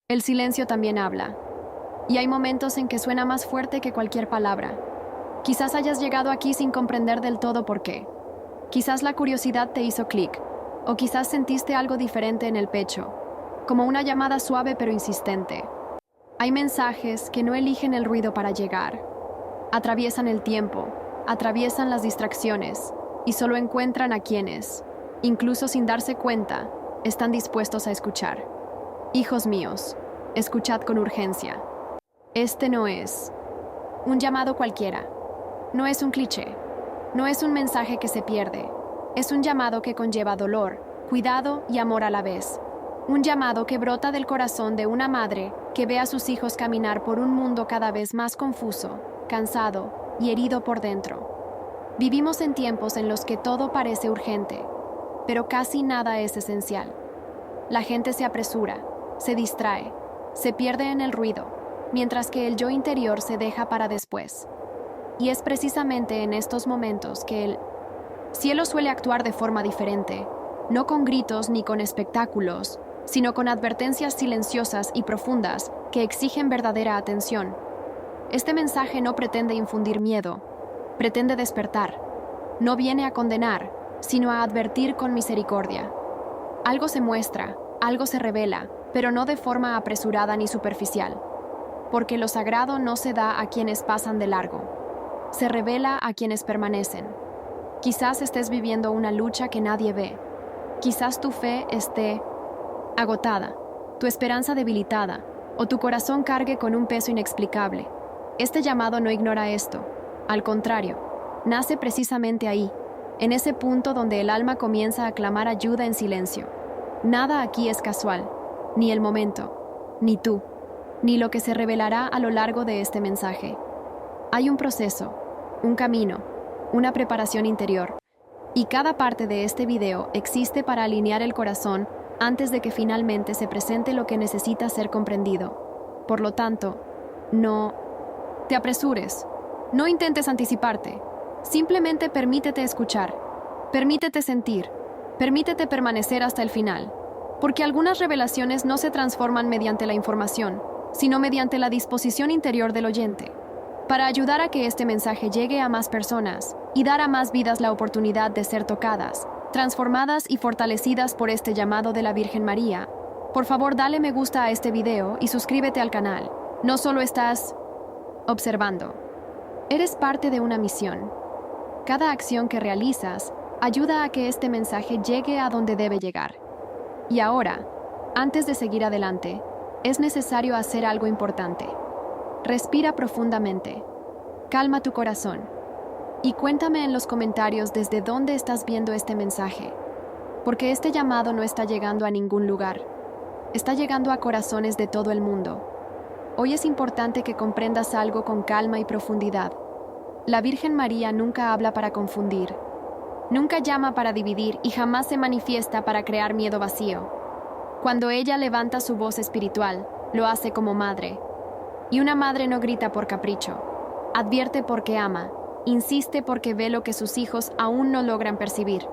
El silencio también habla, y hay momentos en que suena más fuerte que cualquier palabra. Quizás hayas llegado aquí sin comprender del todo por qué. Quizás la curiosidad te hizo clic, o quizás sentiste algo diferente en el pecho, como una llamada suave pero insistente. Hay mensajes que no eligen el ruido para llegar. Atraviesan el tiempo, atraviesan las distracciones, y solo encuentran a quienes, incluso sin darse cuenta, están dispuestos a escuchar. Hijos míos, escuchad con urgencia. Este no es un llamado cualquiera, no es un cliché, no es un mensaje que se pierde, es un llamado que conlleva dolor, cuidado y amor a la vez. Un llamado que brota del corazón de una madre que ve a sus hijos caminar por un mundo cada vez más confuso, cansado y herido por dentro. Vivimos en tiempos en los que todo parece urgente, pero casi nada es esencial. La gente se apresura, se distrae, se pierde en el ruido, mientras que el yo interior se deja para después. Y es precisamente en estos momentos que el cielo suele actuar de forma diferente, no con gritos ni con espectáculos, sino con advertencias silenciosas y profundas que exigen verdadera atención. Este mensaje no pretende infundir miedo, pretende despertar. No viene a condenar, sino a advertir con misericordia. Algo se muestra, algo se revela, pero no de forma apresurada ni superficial, porque lo sagrado no se da a quienes pasan de largo, se revela a quienes permanecen. Quizás estés viviendo una lucha que nadie ve, quizás tu fe esté agotada, tu esperanza debilitada, o tu corazón cargue con un peso inexplicable. Este llamado no ignora esto, al contrario, nace precisamente ahí, en ese punto donde el alma comienza a clamar ayuda en silencio. Nada aquí es casual, ni el momento, ni tú, ni lo que se revelará a lo largo de este mensaje. Hay un proceso, un camino, una preparación interior, y cada parte de este video existe para alinear el corazón antes de que finalmente se presente lo que necesita ser comprendido. Por lo tanto, no te apresures, no intentes anticiparte, simplemente permítete escuchar, permítete sentir, permítete permanecer hasta el final, porque algunas revelaciones no se transforman mediante la información, sino mediante la disposición interior del oyente. Para ayudar a que este mensaje llegue a más personas y dar a más vidas la oportunidad de ser tocadas, transformadas y fortalecidas por este llamado de la Virgen María, por favor dale me gusta a este video y suscríbete al canal. No solo estás observando, eres parte de una misión. Cada acción que realizas ayuda a que este mensaje llegue a donde debe llegar. Y ahora, antes de seguir adelante, es necesario hacer algo importante. Respira profundamente, calma tu corazón y cuéntame en los comentarios desde dónde estás viendo este mensaje, porque este llamado no está llegando a ningún lugar, está llegando a corazones de todo el mundo. Hoy es importante que comprendas algo con calma y profundidad. La Virgen María nunca habla para confundir, nunca llama para dividir y jamás se manifiesta para crear miedo vacío. Cuando ella levanta su voz espiritual, lo hace como madre. Y una madre no grita por capricho, advierte porque ama, insiste porque ve lo que sus hijos aún no logran percibir.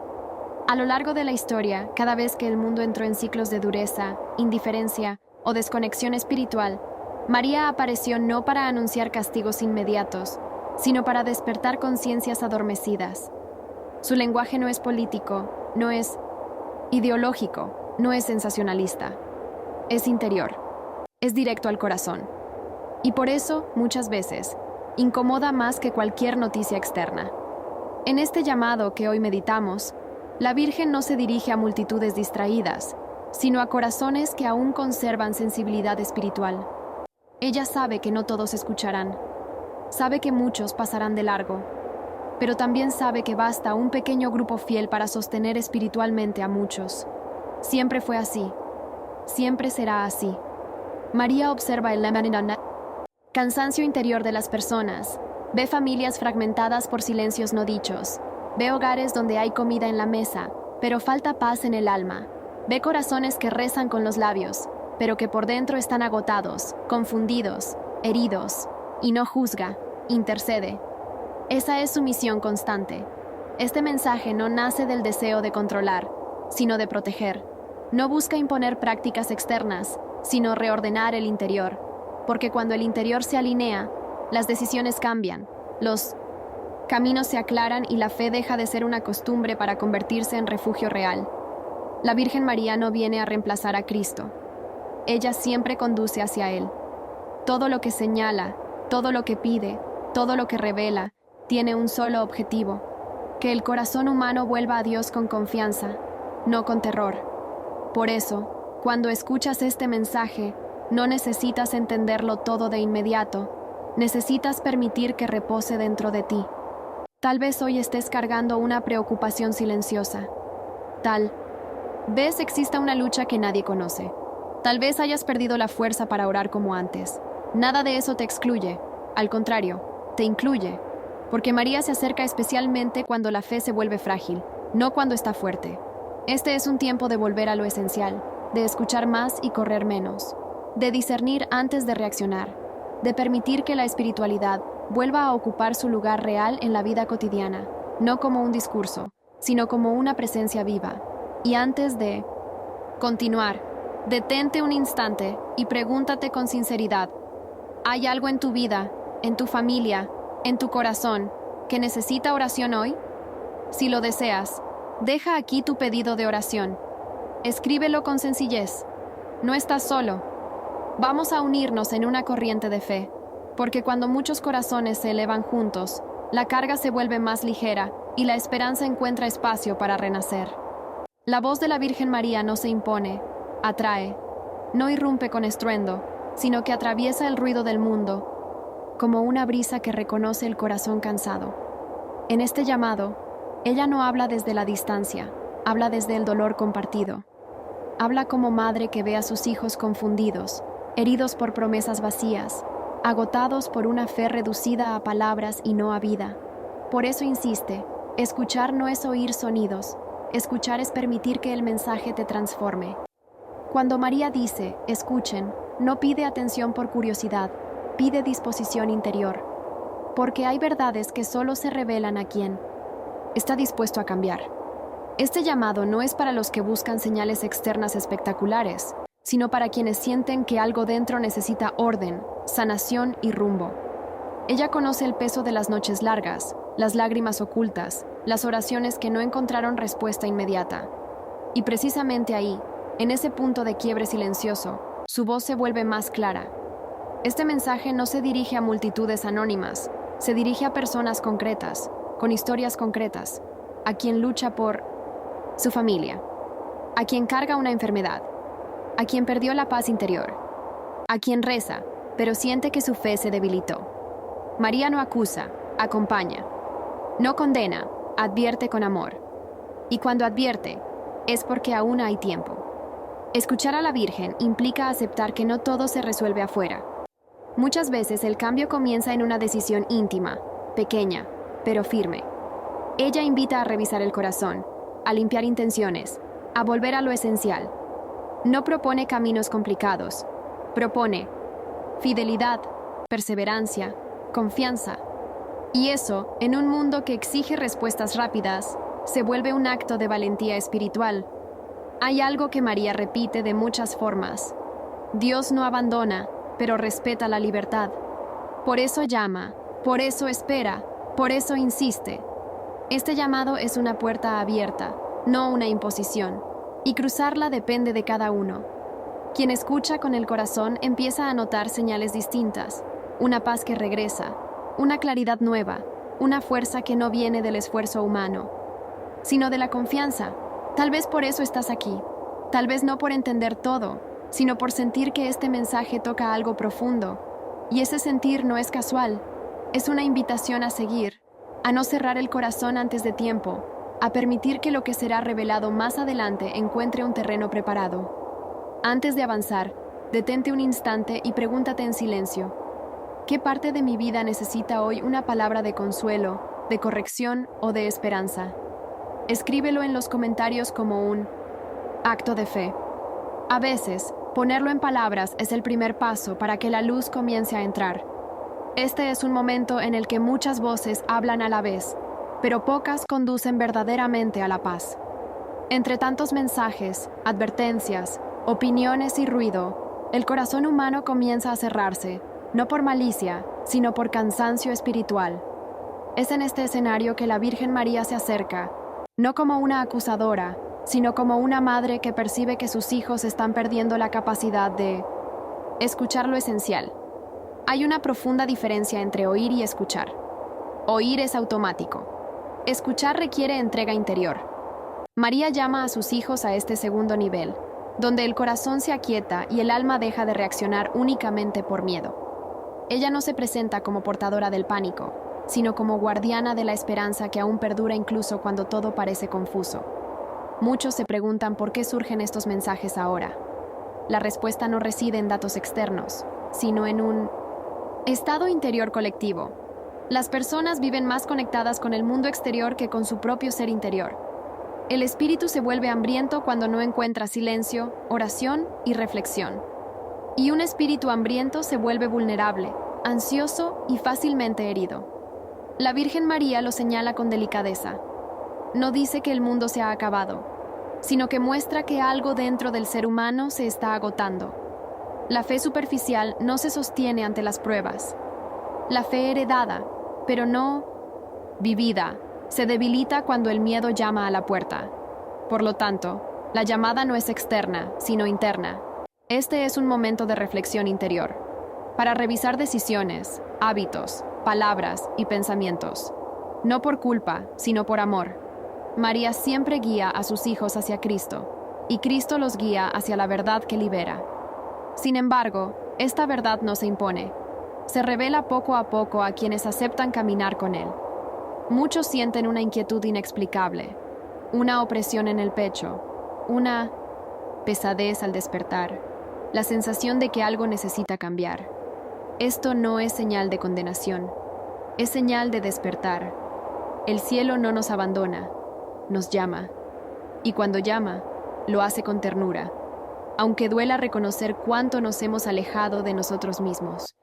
A lo largo de la historia, cada vez que el mundo entró en ciclos de dureza, indiferencia o desconexión espiritual, María apareció no para anunciar castigos inmediatos, sino para despertar conciencias adormecidas. Su lenguaje no es político, no es ideológico, no es sensacionalista. Es interior, es directo al corazón. Y por eso, muchas veces, incomoda más que cualquier noticia externa. En este llamado que hoy meditamos, la Virgen no se dirige a multitudes distraídas, sino a corazones que aún conservan sensibilidad espiritual. Ella sabe que no todos escucharán, sabe que muchos pasarán de largo, pero también sabe que basta un pequeño grupo fiel para sostener espiritualmente a muchos. Siempre fue así, siempre será así. María observa el cansancio interior de las personas, ve familias fragmentadas por silencios no dichos, ve hogares donde hay comida en la mesa, pero falta paz en el alma, ve corazones que rezan con los labios, pero que por dentro están agotados, confundidos, heridos, y no juzga, intercede. Esa es su misión constante. Este mensaje no nace del deseo de controlar, sino de proteger. No busca imponer prácticas externas, sino reordenar el interior, porque cuando el interior se alinea, las decisiones cambian, los caminos se aclaran y la fe deja de ser una costumbre para convertirse en refugio real. La Virgen María no viene a reemplazar a Cristo. Ella siempre conduce hacia Él. Todo lo que señala, todo lo que pide, todo lo que revela, tiene un solo objetivo: que el corazón humano vuelva a Dios con confianza, no con terror. Por eso, cuando escuchas este mensaje, no necesitas entenderlo todo de inmediato, necesitas permitir que repose dentro de ti. Tal vez hoy estés cargando una preocupación silenciosa. Tal vez exista una lucha que nadie conoce. Tal vez hayas perdido la fuerza para orar como antes. Nada de eso te excluye. Al contrario, te incluye. Porque María se acerca especialmente cuando la fe se vuelve frágil, no cuando está fuerte. Este es un tiempo de volver a lo esencial, de escuchar más y correr menos, de discernir antes de reaccionar, de permitir que la espiritualidad vuelva a ocupar su lugar real en la vida cotidiana, no como un discurso, sino como una presencia viva. Y antes de continuar, detente un instante y pregúntate con sinceridad: ¿hay algo en tu vida, en tu familia, en tu corazón, que necesita oración hoy? Si lo deseas, deja aquí tu pedido de oración. Escríbelo con sencillez. No estás solo. Vamos a unirnos en una corriente de fe, porque cuando muchos corazones se elevan juntos, la carga se vuelve más ligera y la esperanza encuentra espacio para renacer. La voz de la Virgen María no se impone, atrae, no irrumpe con estruendo, sino que atraviesa el ruido del mundo, como una brisa que reconoce el corazón cansado. En este llamado, ella no habla desde la distancia, habla desde el dolor compartido. Habla como madre que ve a sus hijos confundidos, heridos por promesas vacías, agotados por una fe reducida a palabras y no a vida. Por eso insiste: escuchar no es oír sonidos, escuchar es permitir que el mensaje te transforme. Cuando María dice, escuchen, no pide atención por curiosidad, pide disposición interior. Porque hay verdades que solo se revelan a quien está dispuesto a cambiar. Este llamado no es para los que buscan señales externas espectaculares, sino para quienes sienten que algo dentro necesita orden, sanación y rumbo. Ella conoce el peso de las noches largas, las lágrimas ocultas, las oraciones que no encontraron respuesta inmediata. Y precisamente ahí, en ese punto de quiebre silencioso, su voz se vuelve más clara. Este mensaje no se dirige a multitudes anónimas, se dirige a personas concretas, con historias concretas, a quien lucha por su familia, a quien carga una enfermedad, a quien perdió la paz interior, a quien reza, pero siente que su fe se debilitó. María no acusa, acompaña. No condena, advierte con amor. Y cuando advierte, es porque aún hay tiempo. Escuchar a la Virgen implica aceptar que no todo se resuelve afuera. Muchas veces el cambio comienza en una decisión íntima, pequeña, pero firme. Ella invita a revisar el corazón, a limpiar intenciones, a volver a lo esencial. No propone caminos complicados, propone fidelidad, perseverancia, confianza. Y eso, en un mundo que exige respuestas rápidas, se vuelve un acto de valentía espiritual. Hay algo que María repite de muchas formas: Dios no abandona, pero respeta la libertad. Por eso llama, por eso espera, por eso insiste. Este llamado es una puerta abierta, no una imposición, y cruzarla depende de cada uno. Quien escucha con el corazón empieza a notar señales distintas: una paz que regresa, una claridad nueva, una fuerza que no viene del esfuerzo humano, sino de la confianza. Tal vez por eso estás aquí, tal vez no por entender todo, sino por sentir que este mensaje toca algo profundo. Y ese sentir no es casual, es una invitación a seguir, a no cerrar el corazón antes de tiempo, a permitir que lo que será revelado más adelante encuentre un terreno preparado. Antes de avanzar, detente un instante y pregúntate en silencio: ¿qué parte de mi vida necesita hoy una palabra de consuelo, de corrección o de esperanza? Escríbelo en los comentarios como un acto de fe. A veces, ponerlo en palabras es el primer paso para que la luz comience a entrar. Este es un momento en el que muchas voces hablan a la vez, pero pocas conducen verdaderamente a la paz. Entre tantos mensajes, advertencias, opiniones y ruido, El corazón humano comienza a cerrarse, no por malicia, sino por cansancio espiritual. Es en este escenario que la Virgen María se acerca, no como una acusadora, sino como una madre que percibe que sus hijos están perdiendo la capacidad de escuchar lo esencial. Hay una profunda diferencia entre oír y escuchar. Oír es automático. Escuchar requiere entrega interior. María llama a sus hijos a este segundo nivel, donde el corazón se aquieta y el alma deja de reaccionar únicamente por miedo. Ella no se presenta como portadora del pánico, sino como guardiana de la esperanza que aún perdura incluso cuando todo parece confuso. Muchos se preguntan por qué surgen estos mensajes ahora. La respuesta no reside en datos externos, sino en un estado interior colectivo. Las personas viven más conectadas con el mundo exterior que con su propio ser interior. El espíritu se vuelve hambriento cuando no encuentra silencio, oración y reflexión. Y un espíritu hambriento se vuelve vulnerable, ansioso y fácilmente herido. La Virgen María lo señala con delicadeza. No dice que el mundo se ha acabado, sino que muestra que algo dentro del ser humano se está agotando. La fe superficial no se sostiene ante las pruebas. La fe heredada, pero no vivida, se debilita cuando el miedo llama a la puerta. Por lo tanto, la llamada no es externa, sino interna. Este es un momento de reflexión interior, para revisar decisiones, hábitos, palabras y pensamientos. No por culpa, sino por amor. María siempre guía a sus hijos hacia Cristo, y Cristo los guía hacia la verdad que libera. Sin embargo, esta verdad no se impone. Se revela poco a poco a quienes aceptan caminar con Él. Muchos sienten una inquietud inexplicable, una opresión en el pecho, una pesadez al despertar, la sensación de que algo necesita cambiar. Esto no es señal de condenación, es señal de despertar. El cielo no nos abandona, nos llama, y cuando llama, lo hace con ternura, aunque duela reconocer cuánto nos hemos alejado de nosotros mismos.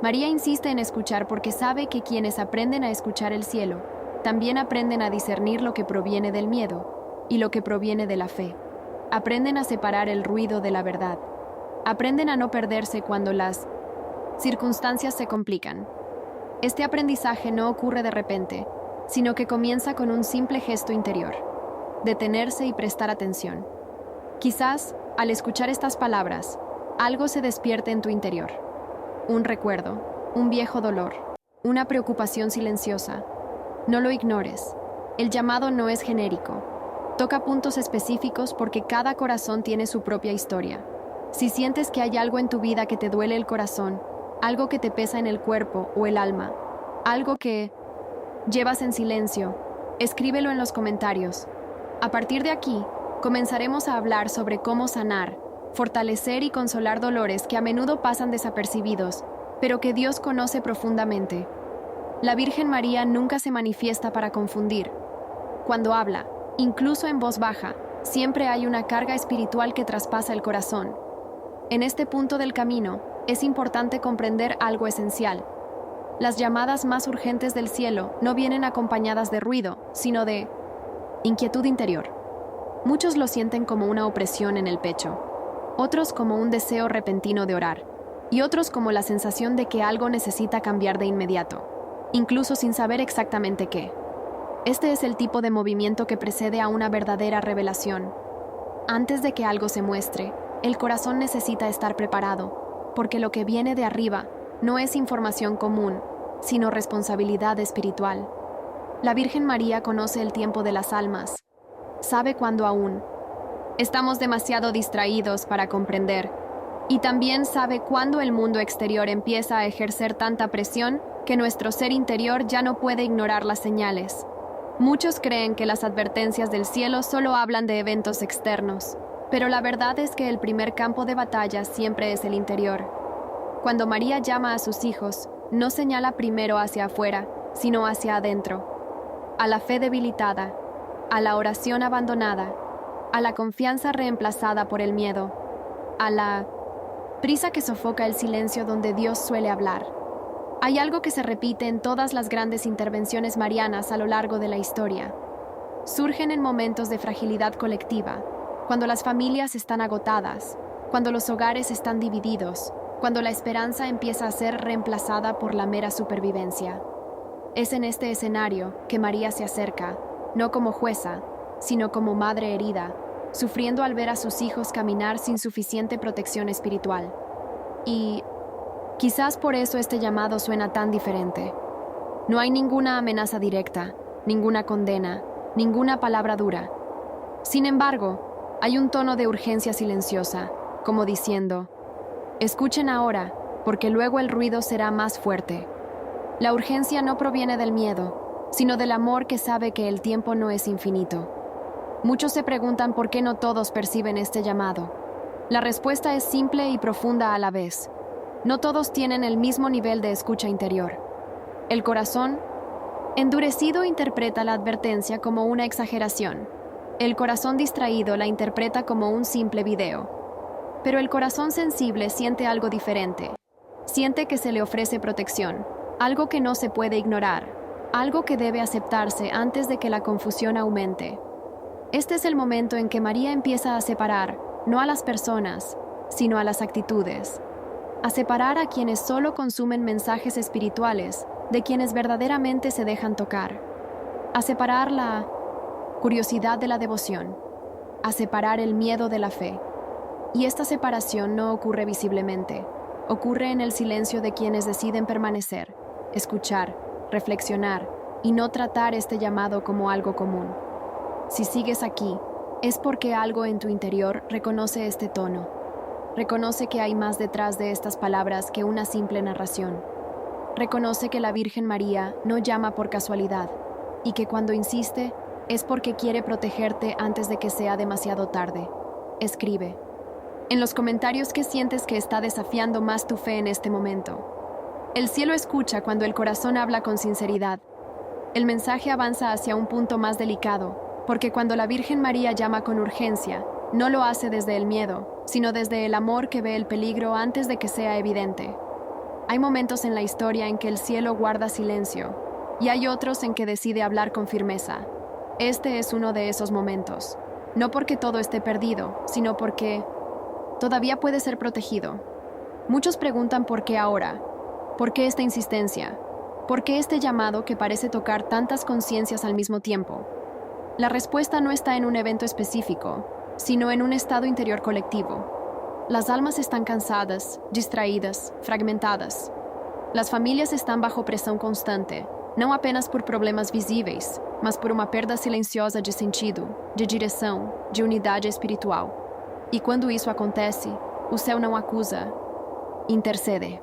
María insiste en escuchar porque sabe que quienes aprenden a escuchar el cielo, también aprenden a discernir lo que proviene del miedo y lo que proviene de la fe. Aprenden a separar el ruido de la verdad. Aprenden a no perderse cuando las circunstancias se complican. Este aprendizaje no ocurre de repente, sino que comienza con un simple gesto interior: detenerse y prestar atención. Quizás, al escuchar estas palabras, algo se despierte en tu interior. Un recuerdo, un viejo dolor, una preocupación silenciosa. No lo ignores. El llamado no es genérico. Toca puntos específicos porque cada corazón tiene su propia historia. Si sientes que hay algo en tu vida que te duele el corazón, algo que te pesa en el cuerpo o el alma, algo que llevas en silencio, escríbelo en los comentarios. A partir de aquí, comenzaremos a hablar sobre cómo sanar, fortalecer y consolar dolores que a menudo pasan desapercibidos, pero que Dios conoce profundamente. La Virgen María nunca se manifiesta para confundir. Cuando habla, incluso en voz baja, siempre hay una carga espiritual que traspasa el corazón. En este punto del camino, es importante comprender algo esencial. Las llamadas más urgentes del cielo no vienen acompañadas de ruido, sino de inquietud interior. Muchos lo sienten como una opresión en el pecho, otros como un deseo repentino de orar, y otros como la sensación de que algo necesita cambiar de inmediato, incluso sin saber exactamente qué. Este es el tipo de movimiento que precede a una verdadera revelación. Antes de que algo se muestre, el corazón necesita estar preparado, porque lo que viene de arriba no es información común, sino responsabilidad espiritual. La Virgen María conoce el tiempo de las almas. Sabe cuándo aún estamos demasiado distraídos para comprender, y también sabe cuándo el mundo exterior empieza a ejercer tanta presión que nuestro ser interior ya no puede ignorar las señales. Muchos creen que las advertencias del cielo solo hablan de eventos externos, pero la verdad es que el primer campo de batalla siempre es el interior. Cuando María llama a sus hijos, no señala primero hacia afuera, sino hacia adentro, a la fe debilitada, a la oración abandonada, a la confianza reemplazada por el miedo, a la prisa que sofoca el silencio donde Dios suele hablar. Hay algo que se repite en todas las grandes intervenciones marianas a lo largo de la historia. Surgen en momentos de fragilidad colectiva, cuando las familias están agotadas, cuando los hogares están divididos, cuando la esperanza empieza a ser reemplazada por la mera supervivencia. Es en este escenario que María se acerca, no como jueza, sino como madre herida, sufriendo al ver a sus hijos caminar sin suficiente protección espiritual. Y quizás por eso este llamado suena tan diferente. No hay ninguna amenaza directa, ninguna condena, ninguna palabra dura. Sin embargo, hay un tono de urgencia silenciosa, como diciendo: escuchen ahora, porque luego el ruido será más fuerte. La urgencia no proviene del miedo, sino del amor que sabe que el tiempo no es infinito. Muchos se preguntan por qué no todos perciben este llamado. La respuesta es simple y profunda a la vez. No todos tienen el mismo nivel de escucha interior. El corazón endurecido interpreta la advertencia como una exageración. El corazón distraído la interpreta como un simple video. Pero el corazón sensible siente algo diferente. Siente que se le ofrece protección, algo que no se puede ignorar, algo que debe aceptarse antes de que la confusión aumente. Este es el momento en que María empieza a separar, no a las personas, sino a las actitudes. A separar a quienes solo consumen mensajes espirituales de quienes verdaderamente se dejan tocar. A separar la curiosidad de la devoción. A separar el miedo de la fe. Y esta separación no ocurre visiblemente. Ocurre en el silencio de quienes deciden permanecer, escuchar, reflexionar y no tratar este llamado como algo común. Si sigues aquí, es porque algo en tu interior reconoce este tono. Reconoce que hay más detrás de estas palabras que una simple narración. Reconoce que la Virgen María no llama por casualidad y que cuando insiste es porque quiere protegerte antes de que sea demasiado tarde. Escribe en los comentarios qué sientes que está desafiando más tu fe en este momento. El cielo escucha cuando el corazón habla con sinceridad. El mensaje avanza hacia un punto más delicado, porque cuando la Virgen María llama con urgencia, no lo hace desde el miedo, sino desde el amor que ve el peligro antes de que sea evidente. Hay momentos en la historia en que el cielo guarda silencio, y hay otros en que decide hablar con firmeza. Este es uno de esos momentos, no porque todo esté perdido, sino porque todavía puede ser protegido. Muchos preguntan por qué ahora, por qué esta insistencia, por qué este llamado que parece tocar tantas conciencias al mismo tiempo. La respuesta no está en un evento específico, sino en un estado interior colectivo. Las almas están cansadas, distraídas, fragmentadas. Las familias están bajo pressão constante, não apenas por problemas visíveis, mas por uma perda silenciosa de sentido, de direção, de unidade espiritual. E quando isso acontece, o céu não acusa, intercede.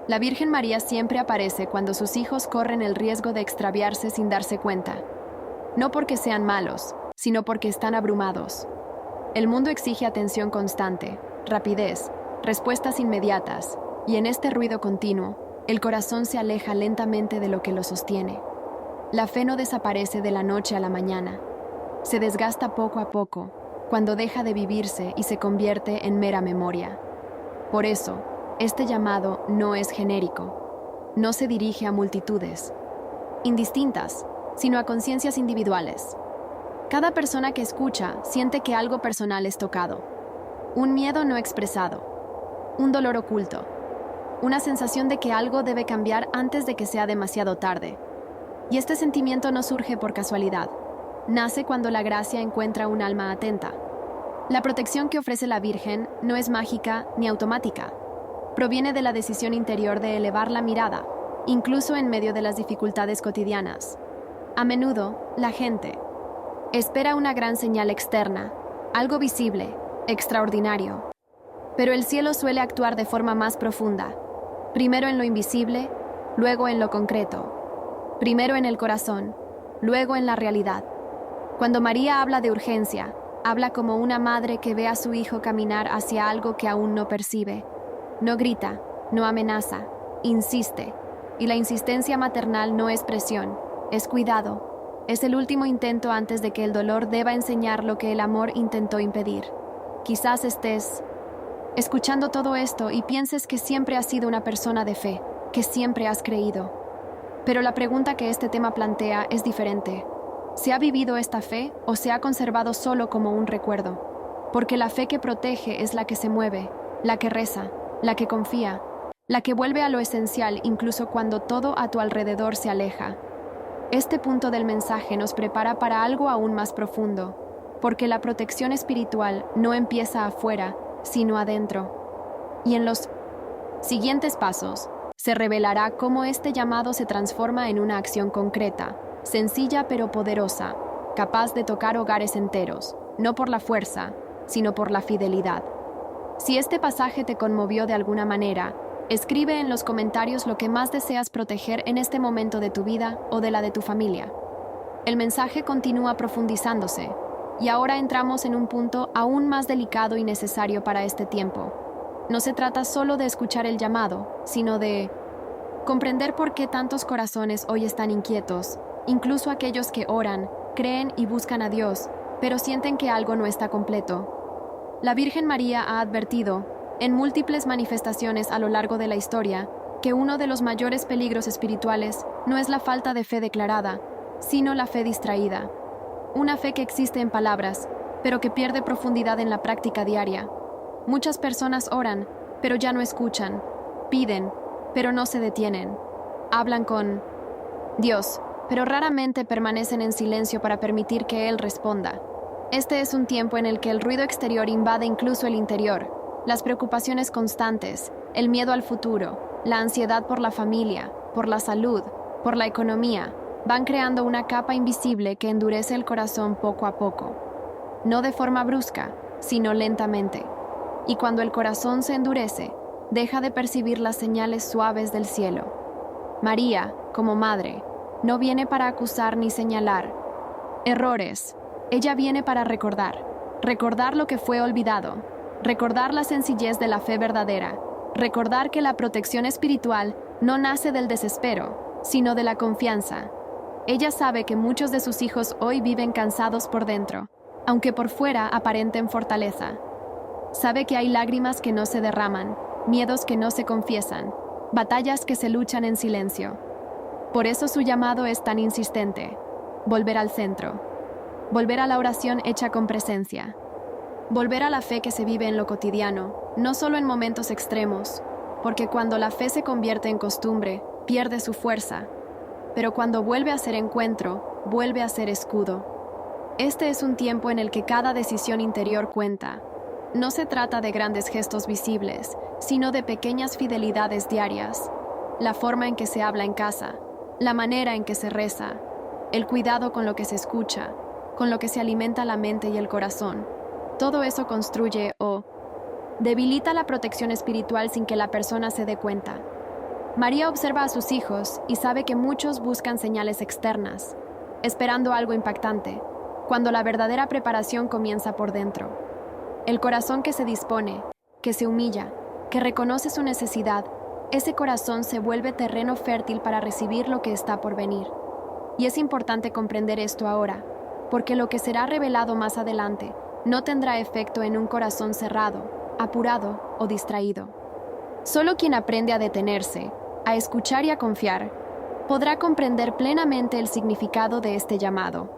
La Virgen María siempre aparece cuando sus hijos corren el riesgo de extraviarse sin darse cuenta. No porque sean malos, sino porque están abrumados. El mundo exige atención constante, rapidez, respuestas inmediatas, y en este ruido continuo, el corazón se aleja lentamente de lo que lo sostiene. La fe no desaparece de la noche a la mañana. Se desgasta poco a poco, cuando deja de vivirse y se convierte en mera memoria. Por eso, este llamado no es genérico. No se dirige a multitudes indistintas, sino a conciencias individuales. Cada persona que escucha siente que algo personal es tocado. Un miedo no expresado. Un dolor oculto. Una sensación de que algo debe cambiar antes de que sea demasiado tarde. Y este sentimiento no surge por casualidad. Nace cuando la gracia encuentra un alma atenta. La protección que ofrece la Virgen no es mágica ni automática. Proviene de la decisión interior de elevar la mirada, incluso en medio de las dificultades cotidianas. A menudo, la gente espera una gran señal externa, algo visible, extraordinario. Pero el cielo suele actuar de forma más profunda. Primero en lo invisible, luego en lo concreto. Primero en el corazón, luego en la realidad. Cuando María habla de urgencia, habla como una madre que ve a su hijo caminar hacia algo que aún no percibe. No grita, no amenaza, insiste. Y la insistencia maternal no es presión, es cuidado. Es el último intento antes de que el dolor deba enseñar lo que el amor intentó impedir. Quizás estés escuchando todo esto y pienses que siempre has sido una persona de fe, que siempre has creído. Pero la pregunta que este tema plantea es diferente. ¿Se ha vivido esta fe o se ha conservado solo como un recuerdo? porque la fe que protege es la que se mueve, la que reza, la que confía, la que vuelve a lo esencial incluso cuando todo a tu alrededor se aleja. Este punto del mensaje nos prepara para algo aún más profundo, porque la protección espiritual no empieza afuera, sino adentro. Y en los siguientes pasos, se revelará cómo este llamado se transforma en una acción concreta, sencilla pero poderosa, capaz de tocar hogares enteros, no por la fuerza, sino por la fidelidad. Si este pasaje te conmovió de alguna manera, escribe en los comentarios lo que más deseas proteger en este momento de tu vida o de la de tu familia. El mensaje continúa profundizándose, y ahora entramos en un punto aún más delicado y necesario para este tiempo. No se trata solo de escuchar el llamado, sino de comprender por qué tantos corazones hoy están inquietos, incluso aquellos que oran, creen y buscan a Dios, pero sienten que algo no está completo. La Virgen María ha advertido, en múltiples manifestaciones a lo largo de la historia, que uno de los mayores peligros espirituales no es la falta de fe declarada, sino la fe distraída. Una fe que existe en palabras, pero que pierde profundidad en la práctica diaria. Muchas personas oran, pero ya no escuchan, piden, pero no se detienen. Hablan con Dios, pero raramente permanecen en silencio para permitir que Él responda. Este es un tiempo en el que el ruido exterior invade incluso el interior, las preocupaciones constantes, el miedo al futuro, la ansiedad por la familia, por la salud, por la economía, van creando una capa invisible que endurece el corazón poco a poco. No de forma brusca, sino lentamente. Y cuando el corazón se endurece, deja de percibir las señales suaves del cielo. María, como madre, no viene para acusar ni señalar errores. Ella viene para recordar lo que fue olvidado, recordar la sencillez de la fe verdadera, recordar que la protección espiritual no nace del desespero, sino de la confianza. Ella sabe que muchos de sus hijos hoy viven cansados por dentro, aunque por fuera aparenten fortaleza. Sabe que hay lágrimas que no se derraman, miedos que no se confiesan, batallas que se luchan en silencio. Por eso su llamado es tan insistente: volver al centro, volver a la oración hecha con presencia, volver a la fe que se vive en lo cotidiano, no solo en momentos extremos, porque cuando la fe se convierte en costumbre, pierde su fuerza, pero cuando vuelve a ser encuentro, vuelve a ser escudo. Este es un tiempo en el que cada decisión interior cuenta. No se trata de grandes gestos visibles, sino de pequeñas fidelidades diarias. La forma en que se habla en casa, la manera en que se reza, el cuidado con lo que se escucha, con lo que se alimenta la mente y el corazón. Todo eso construye o debilita la protección espiritual sin que la persona se dé cuenta. María observa a sus hijos y sabe que muchos buscan señales externas, esperando algo impactante, cuando la verdadera preparación comienza por dentro. El corazón que se dispone, que se humilla, que reconoce su necesidad, ese corazón se vuelve terreno fértil para recibir lo que está por venir. Y es importante comprender esto ahora, porque lo que será revelado más adelante no tendrá efecto en un corazón cerrado, apurado o distraído. Solo quien aprende a detenerse, a escuchar y a confiar, podrá comprender plenamente el significado de este llamado.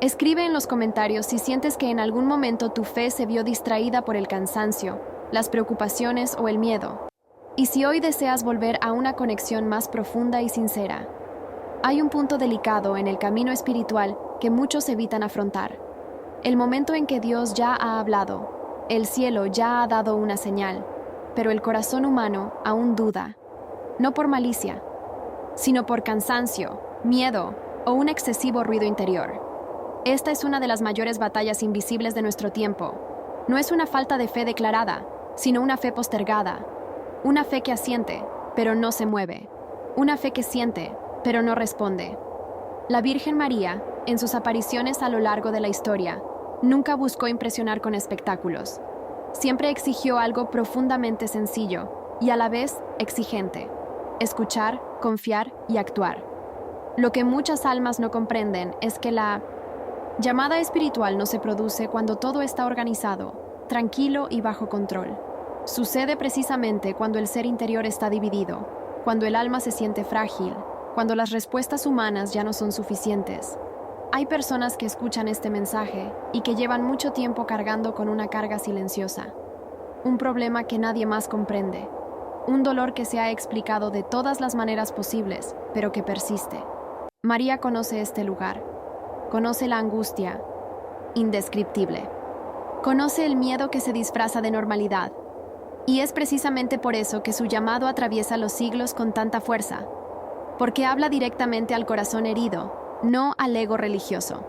Escribe en los comentarios si sientes que en algún momento tu fe se vio distraída por el cansancio, las preocupaciones o el miedo, y si hoy deseas volver a una conexión más profunda y sincera. Hay un punto delicado en el camino espiritual que muchos evitan afrontar. El momento en que Dios ya ha hablado, el cielo ya ha dado una señal, pero el corazón humano aún duda, no por malicia, sino por cansancio, miedo o un excesivo ruido interior. Esta es una de las mayores batallas invisibles de nuestro tiempo. No es una falta de fe declarada, sino una fe postergada. Una fe que asiente, pero no se mueve. Una fe que siente, pero no responde. La Virgen María, en sus apariciones a lo largo de la historia, nunca buscó impresionar con espectáculos. Siempre exigió algo profundamente sencillo y a la vez exigente: escuchar, confiar y actuar. Lo que muchas almas no comprenden es que la llamada espiritual no se produce cuando todo está organizado, tranquilo y bajo control. Sucede precisamente cuando el ser interior está dividido, cuando el alma se siente frágil, cuando las respuestas humanas ya no son suficientes. Hay personas que escuchan este mensaje y que llevan mucho tiempo cargando con una carga silenciosa, un problema que nadie más comprende, un dolor que se ha explicado de todas las maneras posibles, pero que persiste. María conoce este lugar, conoce la angustia indescriptible, conoce el miedo que se disfraza de normalidad, y es precisamente por eso que su llamado atraviesa los siglos con tanta fuerza, porque habla directamente al corazón herido, no al ego religioso.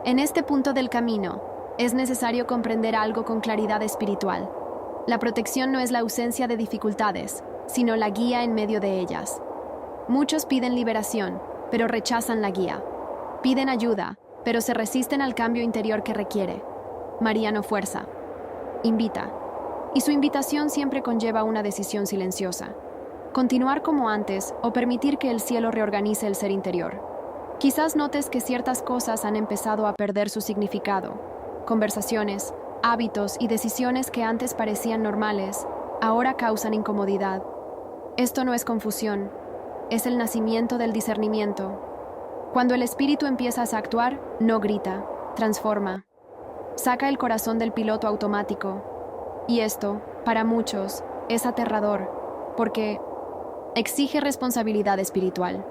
En este punto del camino, es necesario comprender algo con claridad espiritual. La protección no es la ausencia de dificultades, sino la guía en medio de ellas. Muchos piden liberación, pero rechazan la guía. Piden ayuda, pero se resisten al cambio interior que requiere. María no fuerza, invita. Y su invitación siempre conlleva una decisión silenciosa. Continuar como antes o permitir que el cielo reorganice el ser interior. Quizás notes que ciertas cosas han empezado a perder su significado. Conversaciones, hábitos y decisiones que antes parecían normales, ahora causan incomodidad. Esto no es confusión, es el nacimiento del discernimiento. Cuando el espíritu empieza a actuar, no grita, transforma. Saca el corazón del piloto automático. Y esto, para muchos, es aterrador, porque exige responsabilidad espiritual.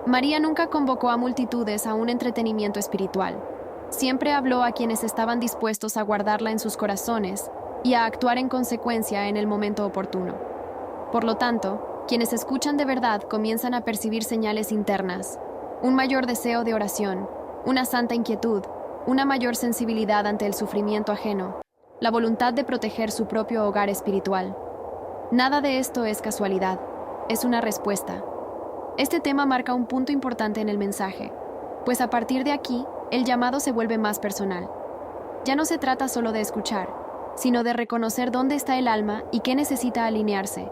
María nunca convocó a multitudes a un entretenimiento espiritual. Siempre habló a quienes estaban dispuestos a guardarla en sus corazones y a actuar en consecuencia en el momento oportuno. Por lo tanto, quienes escuchan de verdad comienzan a percibir señales internas, un mayor deseo de oración, una santa inquietud, una mayor sensibilidad ante el sufrimiento ajeno, la voluntad de proteger su propio hogar espiritual. Nada de esto es casualidad, es una respuesta. Este tema marca un punto importante en el mensaje, pues a partir de aquí, el llamado se vuelve más personal. Ya no se trata solo de escuchar, sino de reconocer dónde está el alma y qué necesita alinearse.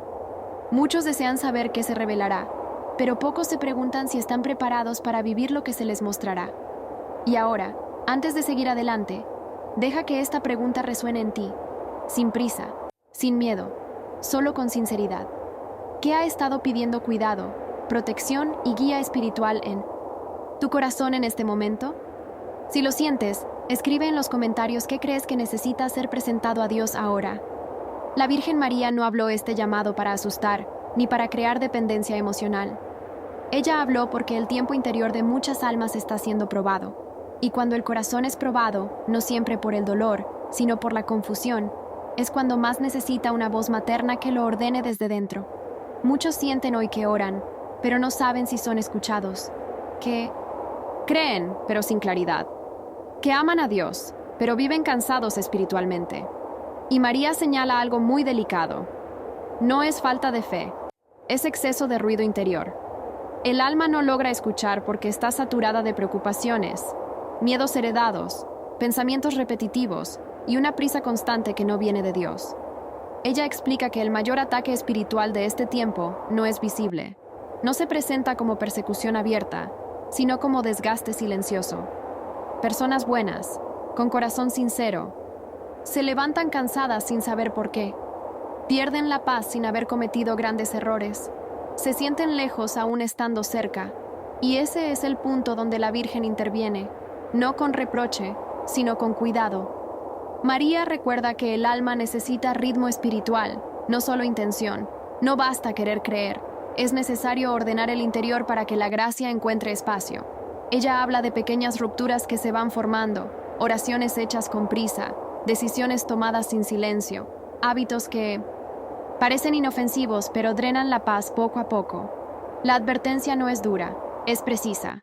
Muchos desean saber qué se revelará, pero pocos se preguntan si están preparados para vivir lo que se les mostrará. Y ahora, antes de seguir adelante, deja que esta pregunta resuene en ti, sin prisa, sin miedo, solo con sinceridad. ¿Qué ha estado pidiendo cuidado, protección y guía espiritual en tu corazón en este momento? Si lo sientes, escribe en los comentarios qué crees que necesita ser presentado a Dios ahora. La Virgen María no habló este llamado para asustar, ni para crear dependencia emocional. Ella habló porque el tiempo interior de muchas almas está siendo probado. Y cuando el corazón es probado, no siempre por el dolor, sino por la confusión, es cuando más necesita una voz materna que lo ordene desde dentro. Muchos sienten hoy que oran, pero no saben si son escuchados. Que creen, pero sin claridad. Que aman a Dios, pero viven cansados espiritualmente. Y María señala algo muy delicado. No es falta de fe, es exceso de ruido interior. El alma no logra escuchar porque está saturada de preocupaciones, miedos heredados, pensamientos repetitivos y una prisa constante que no viene de Dios. Ella explica que el mayor ataque espiritual de este tiempo no es visible. No se presenta como persecución abierta, sino como desgaste silencioso. Personas buenas, con corazón sincero, se levantan cansadas sin saber por qué. Pierden la paz sin haber cometido grandes errores. Se sienten lejos aún estando cerca. Y ese es el punto donde la Virgen interviene, no con reproche, sino con cuidado. María recuerda que el alma necesita ritmo espiritual, no solo intención. No basta querer creer. Es necesario ordenar el interior para que la gracia encuentre espacio. Ella habla de pequeñas rupturas que se van formando, oraciones hechas con prisa, decisiones tomadas sin silencio, hábitos que parecen inofensivos pero drenan la paz poco a poco. La advertencia no es dura, es precisa.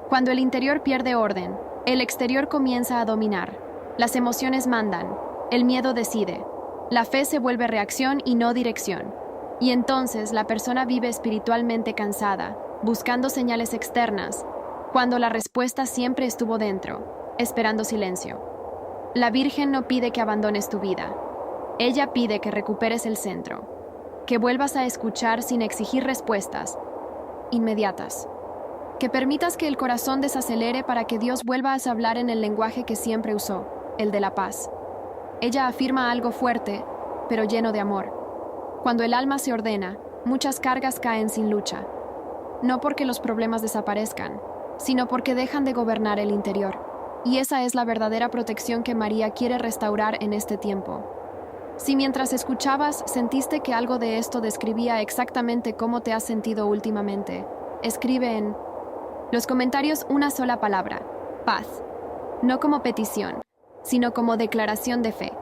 Cuando el interior pierde orden, el exterior comienza a dominar. Las emociones mandan, el miedo decide, la fe se vuelve reacción y no dirección. Y entonces la persona vive espiritualmente cansada, buscando señales externas, cuando la respuesta siempre estuvo dentro, esperando silencio. La Virgen no pide que abandones tu vida. Ella pide que recuperes el centro, que vuelvas a escuchar sin exigir respuestas inmediatas, que permitas que el corazón desacelere para que Dios vuelva a hablar en el lenguaje que siempre usó, el de la paz. Ella afirma algo fuerte, pero lleno de amor. Cuando el alma se ordena, muchas cargas caen sin lucha. No porque los problemas desaparezcan, sino porque dejan de gobernar el interior. Y esa es la verdadera protección que María quiere restaurar en este tiempo. Si mientras escuchabas sentiste que algo de esto describía exactamente cómo te has sentido últimamente, escribe en los comentarios una sola palabra: paz. No como petición, sino como declaración de fe.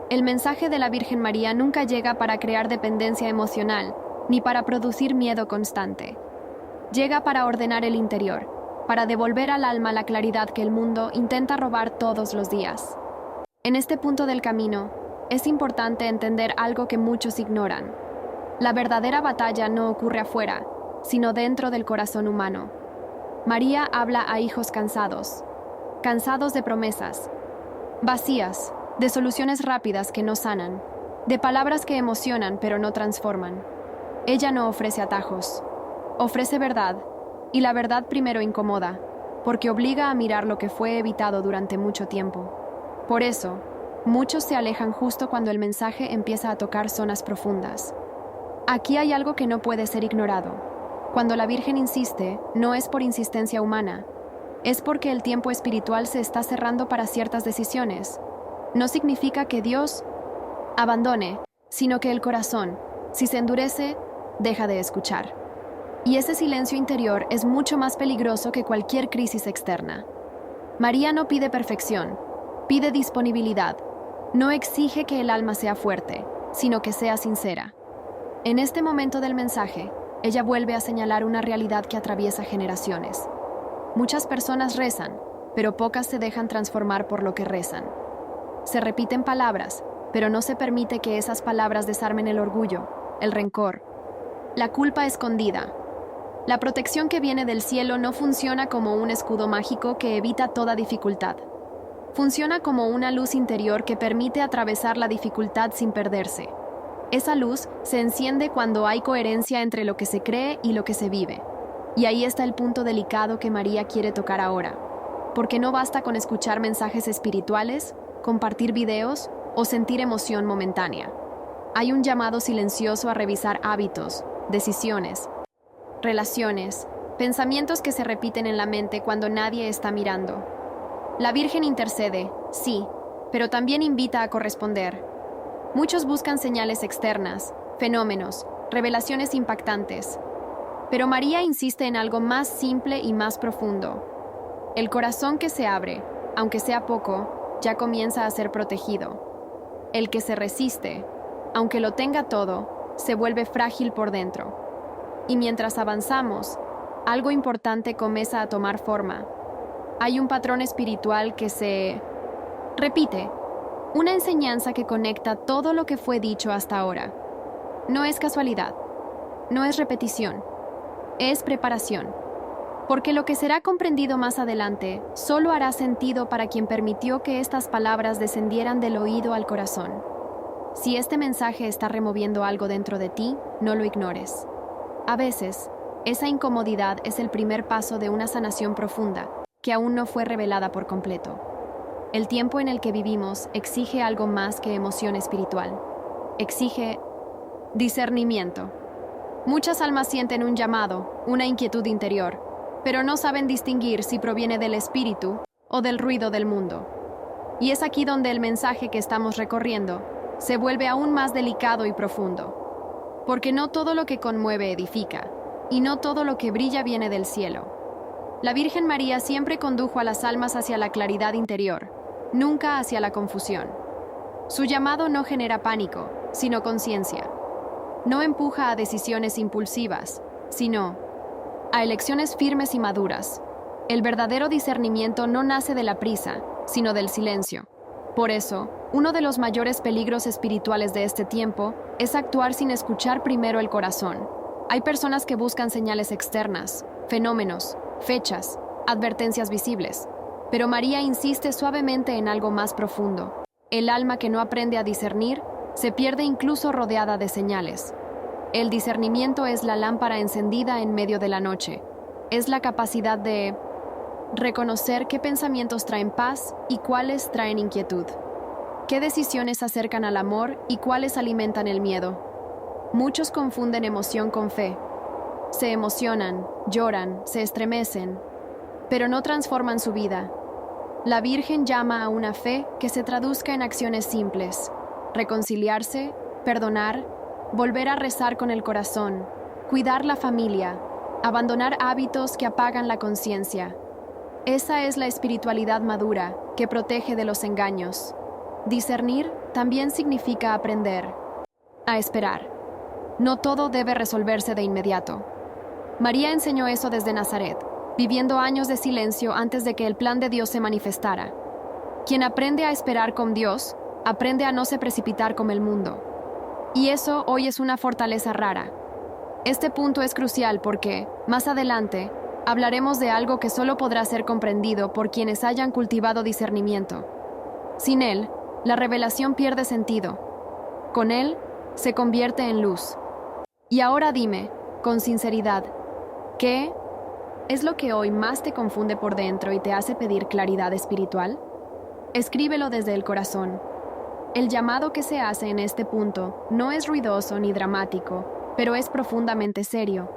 El mensaje de la Virgen María nunca llega para crear dependencia emocional, ni para producir miedo constante. Llega para ordenar el interior, para devolver al alma la claridad que el mundo intenta robar todos los días. En este punto del camino, es importante entender algo que muchos ignoran. La verdadera batalla no ocurre afuera, sino dentro del corazón humano. María habla a hijos cansados de promesas, vacías, de soluciones rápidas que no sanan, de palabras que emocionan pero no transforman. Ella no ofrece atajos, ofrece verdad, y la verdad primero incomoda, porque obliga a mirar lo que fue evitado durante mucho tiempo. Por eso, muchos se alejan justo cuando el mensaje empieza a tocar zonas profundas. Aquí hay algo que no puede ser ignorado. Cuando la Virgen insiste, no es por insistencia humana, es porque el tiempo espiritual se está cerrando para ciertas decisiones. No significa que Dios abandone, sino que el corazón, si se endurece, deja de escuchar. Y ese silencio interior es mucho más peligroso que cualquier crisis externa. María no pide perfección, pide disponibilidad. No exige que el alma sea fuerte, sino que sea sincera. En este momento del mensaje, ella vuelve a señalar una realidad que atraviesa generaciones. Muchas personas rezan, pero pocas se dejan transformar por lo que rezan. Se repiten palabras, pero no se permite que esas palabras desarmen el orgullo, el rencor, la culpa escondida. La protección que viene del cielo no funciona como un escudo mágico que evita toda dificultad. Funciona como una luz interior que permite atravesar la dificultad sin perderse. Esa luz se enciende cuando hay coherencia entre lo que se cree y lo que se vive. Y ahí está el punto delicado que María quiere tocar ahora. Porque no basta con escuchar mensajes espirituales, compartir videos o sentir emoción momentánea. Hay un llamado silencioso a revisar hábitos, decisiones, relaciones, pensamientos que se repiten en la mente cuando nadie está mirando. La Virgen intercede, sí, pero también invita a corresponder. Muchos buscan señales externas, fenómenos, revelaciones impactantes. Pero María insiste en algo más simple y más profundo. El corazón que se abre, aunque sea poco, ya comienza a ser protegido. El que se resiste, aunque lo tenga todo, se vuelve frágil por dentro. Y mientras avanzamos, algo importante comienza a tomar forma. Hay un patrón espiritual que se repite, una enseñanza que conecta todo lo que fue dicho hasta ahora. No es casualidad, no es repetición, es preparación. Porque lo que será comprendido más adelante solo hará sentido para quien permitió que estas palabras descendieran del oído al corazón. Si este mensaje está removiendo algo dentro de ti, no lo ignores. A veces, esa incomodidad es el primer paso de una sanación profunda, que aún no fue revelada por completo. El tiempo en el que vivimos exige algo más que emoción espiritual. Exige discernimiento. Muchas almas sienten un llamado, una inquietud interior, pero no saben distinguir si proviene del espíritu o del ruido del mundo. Y es aquí donde el mensaje que estamos recorriendo se vuelve aún más delicado y profundo. Porque no todo lo que conmueve edifica, y no todo lo que brilla viene del cielo. La Virgen María siempre condujo a las almas hacia la claridad interior, nunca hacia la confusión. Su llamado no genera pánico, sino conciencia. No empuja a decisiones impulsivas, sino a elecciones firmes y maduras. El verdadero discernimiento no nace de la prisa, sino del silencio. Por eso, uno de los mayores peligros espirituales de este tiempo es actuar sin escuchar primero el corazón. Hay personas que buscan señales externas, fenómenos, fechas, advertencias visibles. Pero María insiste suavemente en algo más profundo. El alma que no aprende a discernir se pierde incluso rodeada de señales. El discernimiento es la lámpara encendida en medio de la noche. Es la capacidad de reconocer qué pensamientos traen paz y cuáles traen inquietud. Qué decisiones acercan al amor y cuáles alimentan el miedo. Muchos confunden emoción con fe. Se emocionan, lloran, se estremecen, pero no transforman su vida. La Virgen llama a una fe que se traduzca en acciones simples: reconciliarse, perdonar, volver a rezar con el corazón, cuidar la familia, abandonar hábitos que apagan la conciencia. Esa es la espiritualidad madura que protege de los engaños. Discernir también significa aprender a esperar. No todo debe resolverse de inmediato. María enseñó eso desde Nazaret, viviendo años de silencio antes de que el plan de Dios se manifestara. Quien aprende a esperar con Dios, aprende a no se precipitar como el mundo. Y eso hoy es una fortaleza rara. Este punto es crucial porque, más adelante, hablaremos de algo que solo podrá ser comprendido por quienes hayan cultivado discernimiento. Sin él, la revelación pierde sentido. Con él, se convierte en luz. Y ahora dime, con sinceridad, ¿qué es lo que hoy más te confunde por dentro y te hace pedir claridad espiritual? Escríbelo desde el corazón. El llamado que se hace en este punto no es ruidoso ni dramático, pero es profundamente serio,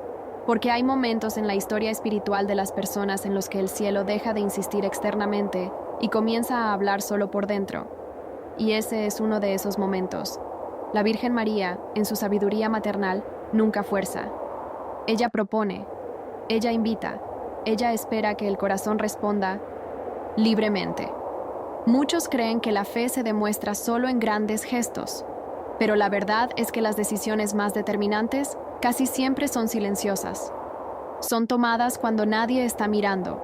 porque hay momentos en la historia espiritual de las personas en los que el cielo deja de insistir externamente y comienza a hablar solo por dentro. Y ese es uno de esos momentos. La Virgen María, en su sabiduría maternal, nunca fuerza. Ella propone, ella invita, ella espera que el corazón responda libremente. Muchos creen que la fe se demuestra solo en grandes gestos, pero la verdad es que las decisiones más determinantes casi siempre son silenciosas. Son tomadas cuando nadie está mirando,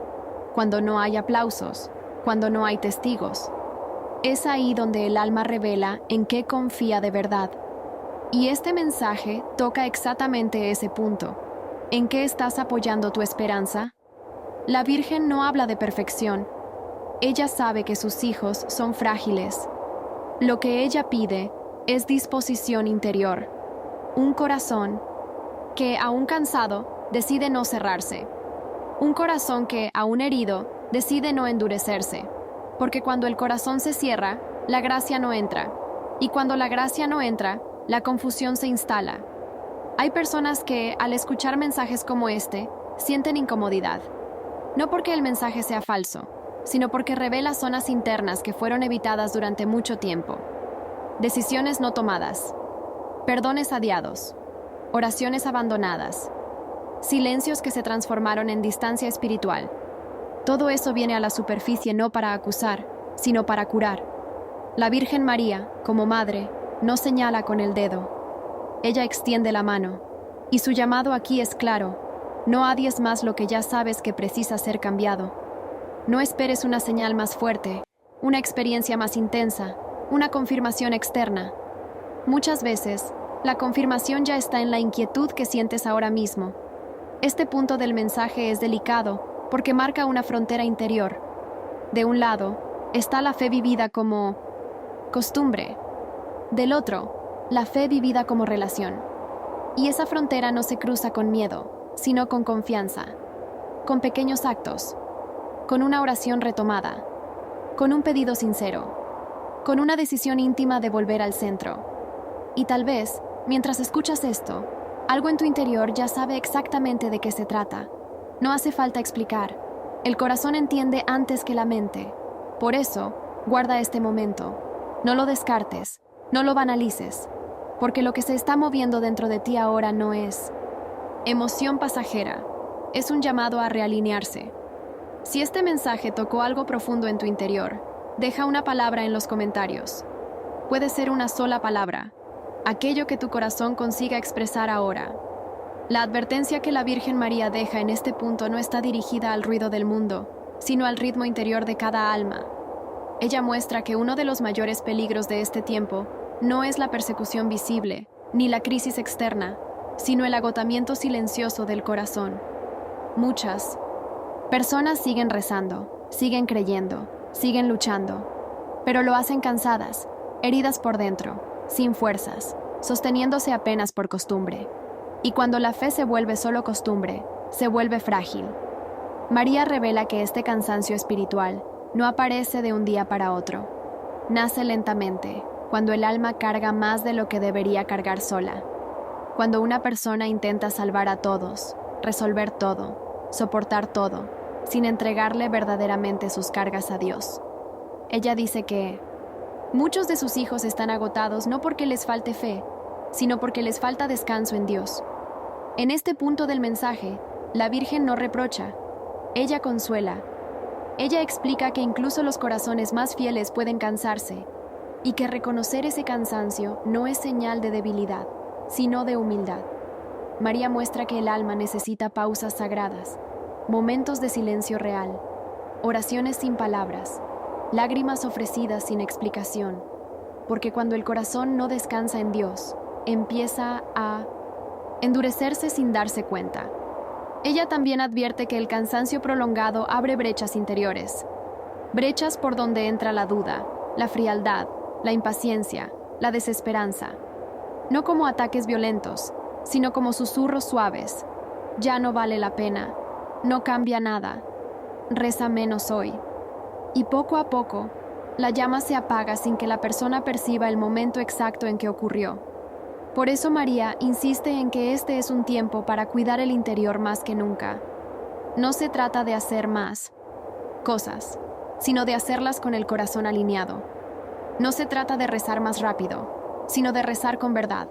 cuando no hay aplausos, cuando no hay testigos. Es ahí donde el alma revela en qué confía de verdad. Y este mensaje toca exactamente ese punto. ¿En qué estás apoyando tu esperanza? La Virgen no habla de perfección. Ella sabe que sus hijos son frágiles. Lo que ella pide es disposición interior, un corazón que, aún cansado, decide no cerrarse, un corazón que, aún herido, decide no endurecerse, porque cuando el corazón se cierra, la gracia no entra, y cuando la gracia no entra, la confusión se instala. Hay personas que, al escuchar mensajes como este, sienten incomodidad, no porque el mensaje sea falso, sino porque revela zonas internas que fueron evitadas durante mucho tiempo. Decisiones no tomadas, perdones adiados, oraciones abandonadas, silencios que se transformaron en distancia espiritual. Todo eso viene a la superficie no para acusar, sino para curar. La Virgen María, como madre, no señala con el dedo. Ella extiende la mano, y su llamado aquí es claro: no adies más lo que ya sabes que precisa ser cambiado. No esperes una señal más fuerte, una experiencia más intensa, una confirmación externa. Muchas veces, la confirmación ya está en la inquietud que sientes ahora mismo. Este punto del mensaje es delicado porque marca una frontera interior. De un lado, está la fe vivida como costumbre. Del otro, la fe vivida como relación. Y esa frontera no se cruza con miedo, sino con confianza, con pequeños actos, con una oración retomada, con un pedido sincero, con una decisión íntima de volver al centro. Y tal vez, mientras escuchas esto, algo en tu interior ya sabe exactamente de qué se trata. No hace falta explicar. El corazón entiende antes que la mente. Por eso, guarda este momento. No lo descartes, no lo banalices, porque lo que se está moviendo dentro de ti ahora no es emoción pasajera, es un llamado a realinearse. Si este mensaje tocó algo profundo en tu interior, deja una palabra en los comentarios. Puede ser una sola palabra, aquello que tu corazón consiga expresar ahora. La advertencia que la Virgen María deja en este punto no está dirigida al ruido del mundo, sino al ritmo interior de cada alma. Ella muestra que uno de los mayores peligros de este tiempo no es la persecución visible, ni la crisis externa, sino el agotamiento silencioso del corazón. Muchas personas siguen rezando, siguen creyendo, siguen luchando, pero lo hacen cansadas, heridas por dentro, sin fuerzas, sosteniéndose apenas por costumbre. Y cuando la fe se vuelve solo costumbre, se vuelve frágil. María revela que este cansancio espiritual no aparece de un día para otro. Nace lentamente, cuando el alma carga más de lo que debería cargar sola. Cuando una persona intenta salvar a todos, resolver todo, soportar todo, sin entregarle verdaderamente sus cargas a Dios. Ella dice que muchos de sus hijos están agotados no porque les falte fe, sino porque les falta descanso en Dios. En este punto del mensaje, la Virgen no reprocha, ella consuela. Ella explica que incluso los corazones más fieles pueden cansarse, y que reconocer ese cansancio no es señal de debilidad, sino de humildad. María muestra que el alma necesita pausas sagradas, momentos de silencio real, oraciones sin palabras, lágrimas ofrecidas sin explicación, porque cuando el corazón no descansa en Dios, empieza a endurecerse sin darse cuenta. Ella también advierte que el cansancio prolongado abre brechas interiores, brechas por donde entra la duda, la frialdad, la impaciencia, la desesperanza, no como ataques violentos, sino como susurros suaves. Ya no vale la pena, no cambia nada, reza menos hoy. Y poco a poco, la llama se apaga sin que la persona perciba el momento exacto en que ocurrió. Por eso María insiste en que este es un tiempo para cuidar el interior más que nunca. No se trata de hacer más cosas, sino de hacerlas con el corazón alineado. No se trata de rezar más rápido, sino de rezar con verdad.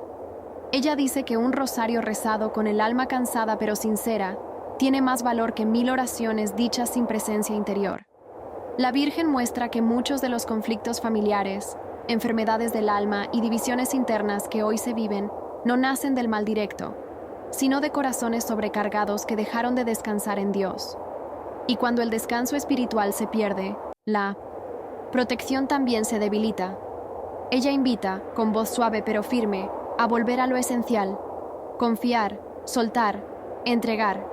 Ella dice que un rosario rezado con el alma cansada pero sincera tiene más valor que 1000 oraciones dichas sin presencia interior. La Virgen muestra que muchos de los conflictos familiares, enfermedades del alma y divisiones internas que hoy se viven no nacen del mal directo, sino de corazones sobrecargados que dejaron de descansar en Dios. Y cuando el descanso espiritual se pierde, la protección también se debilita. Ella invita, con voz suave pero firme, a volver a lo esencial, confiar, soltar, entregar,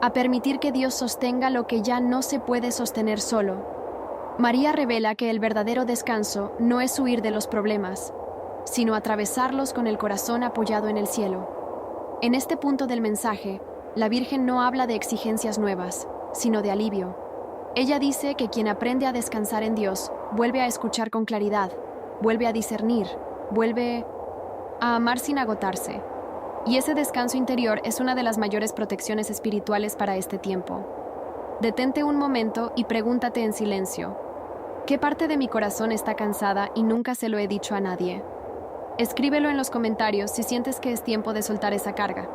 a permitir que Dios sostenga lo que ya no se puede sostener solo. María revela que el verdadero descanso no es huir de los problemas, sino atravesarlos con el corazón apoyado en el cielo. En este punto del mensaje, la Virgen no habla de exigencias nuevas, sino de alivio. Ella dice que quien aprende a descansar en Dios vuelve a escuchar con claridad, vuelve a discernir, vuelve a amar sin agotarse. Y ese descanso interior es una de las mayores protecciones espirituales para este tiempo. Detente un momento y pregúntate en silencio: ¿qué parte de mi corazón está cansada y nunca se lo he dicho a nadie? Escríbelo en los comentarios si sientes que es tiempo de soltar esa carga.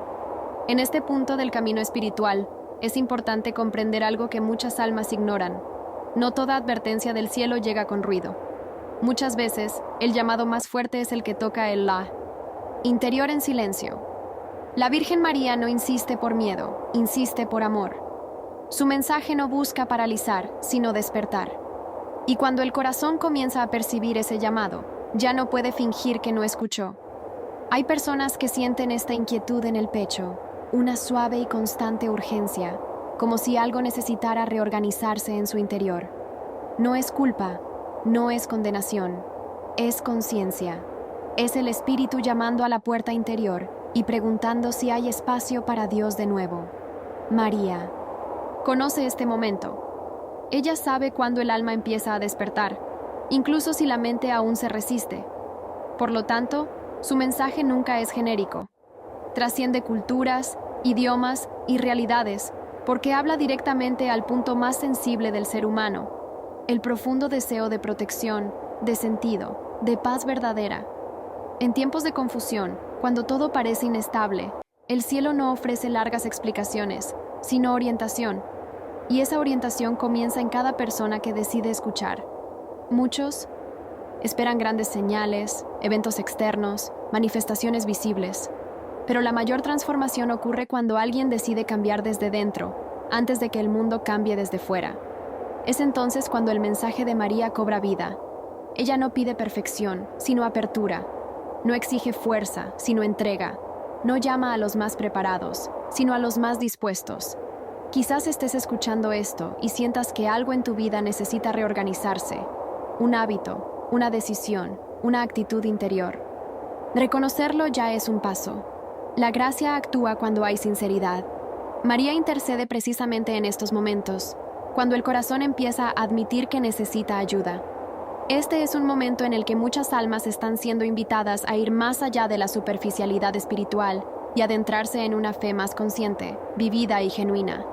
En este punto del camino espiritual, es importante comprender algo que muchas almas ignoran. No toda advertencia del cielo llega con ruido. Muchas veces, el llamado más fuerte es el que toca el la interior en silencio. La Virgen María no insiste por miedo, insiste por amor. Su mensaje no busca paralizar, sino despertar. Y cuando el corazón comienza a percibir ese llamado, ya no puede fingir que no escuchó. Hay personas que sienten esta inquietud en el pecho, una suave y constante urgencia, como si algo necesitara reorganizarse en su interior. No es culpa, no es condenación, es conciencia. Es el espíritu llamando a la puerta interior y preguntando si hay espacio para Dios de nuevo. María conoce este momento. Ella sabe cuándo el alma empieza a despertar, incluso si la mente aún se resiste. Por lo tanto, su mensaje nunca es genérico. Trasciende culturas, idiomas y realidades, porque habla directamente al punto más sensible del ser humano, el profundo deseo de protección, de sentido, de paz verdadera. En tiempos de confusión, cuando todo parece inestable, el cielo no ofrece largas explicaciones, sino orientación. Y esa orientación comienza en cada persona que decide escuchar. Muchos esperan grandes señales, eventos externos, manifestaciones visibles. Pero la mayor transformación ocurre cuando alguien decide cambiar desde dentro, antes de que el mundo cambie desde fuera. Es entonces cuando el mensaje de María cobra vida. Ella no pide perfección, sino apertura. No exige fuerza, sino entrega. No llama a los más preparados, sino a los más dispuestos. Quizás estés escuchando esto y sientas que algo en tu vida necesita reorganizarse. Un hábito, una decisión, una actitud interior. Reconocerlo ya es un paso. La gracia actúa cuando hay sinceridad. María intercede precisamente en estos momentos, cuando el corazón empieza a admitir que necesita ayuda. Este es un momento en el que muchas almas están siendo invitadas a ir más allá de la superficialidad espiritual y adentrarse en una fe más consciente, vivida y genuina.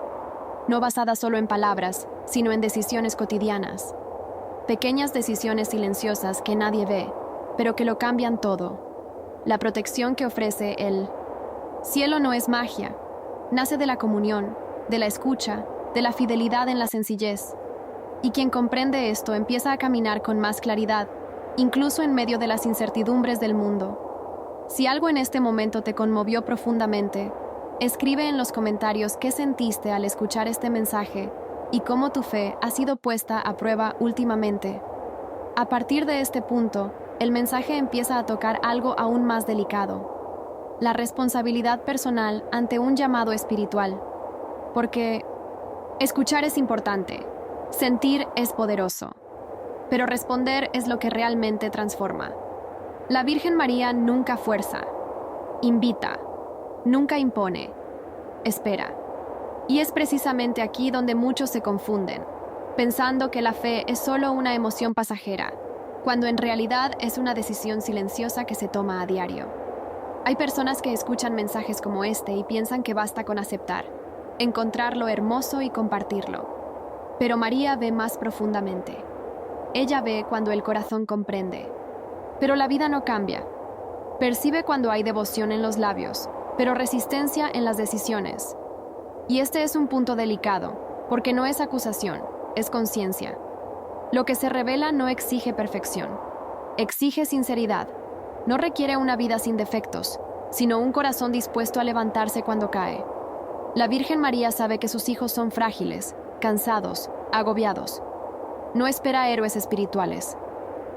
no basada solo en palabras, sino en decisiones cotidianas. Pequeñas decisiones silenciosas que nadie ve, pero que lo cambian todo. La protección que ofrece el cielo no es magia, nace de la comunión, de la escucha, de la fidelidad en la sencillez. Y quien comprende esto empieza a caminar con más claridad, incluso en medio de las incertidumbres del mundo. Si algo en este momento te conmovió profundamente, escribe en los comentarios qué sentiste al escuchar este mensaje y cómo tu fe ha sido puesta a prueba últimamente. A partir de este punto, el mensaje empieza a tocar algo aún más delicado: la responsabilidad personal ante un llamado espiritual. Porque escuchar es importante, sentir es poderoso, pero responder es lo que realmente transforma. La Virgen María nunca fuerza, invita, nunca impone, espera. Y es precisamente aquí donde muchos se confunden, pensando que la fe es solo una emoción pasajera, cuando en realidad es una decisión silenciosa que se toma a diario. Hay personas que escuchan mensajes como este y piensan que basta con aceptar, encontrar lo hermoso y compartirlo. Pero María ve más profundamente. Ella ve cuando el corazón comprende. Pero la vida no cambia. Percibe cuando hay devoción en los labios, pero resistencia en las decisiones. Y este es un punto delicado, porque no es acusación, es conciencia. Lo que se revela no exige perfección, exige sinceridad. No requiere una vida sin defectos, sino un corazón dispuesto a levantarse cuando cae. La Virgen María sabe que sus hijos son frágiles, cansados, agobiados. No espera héroes espirituales.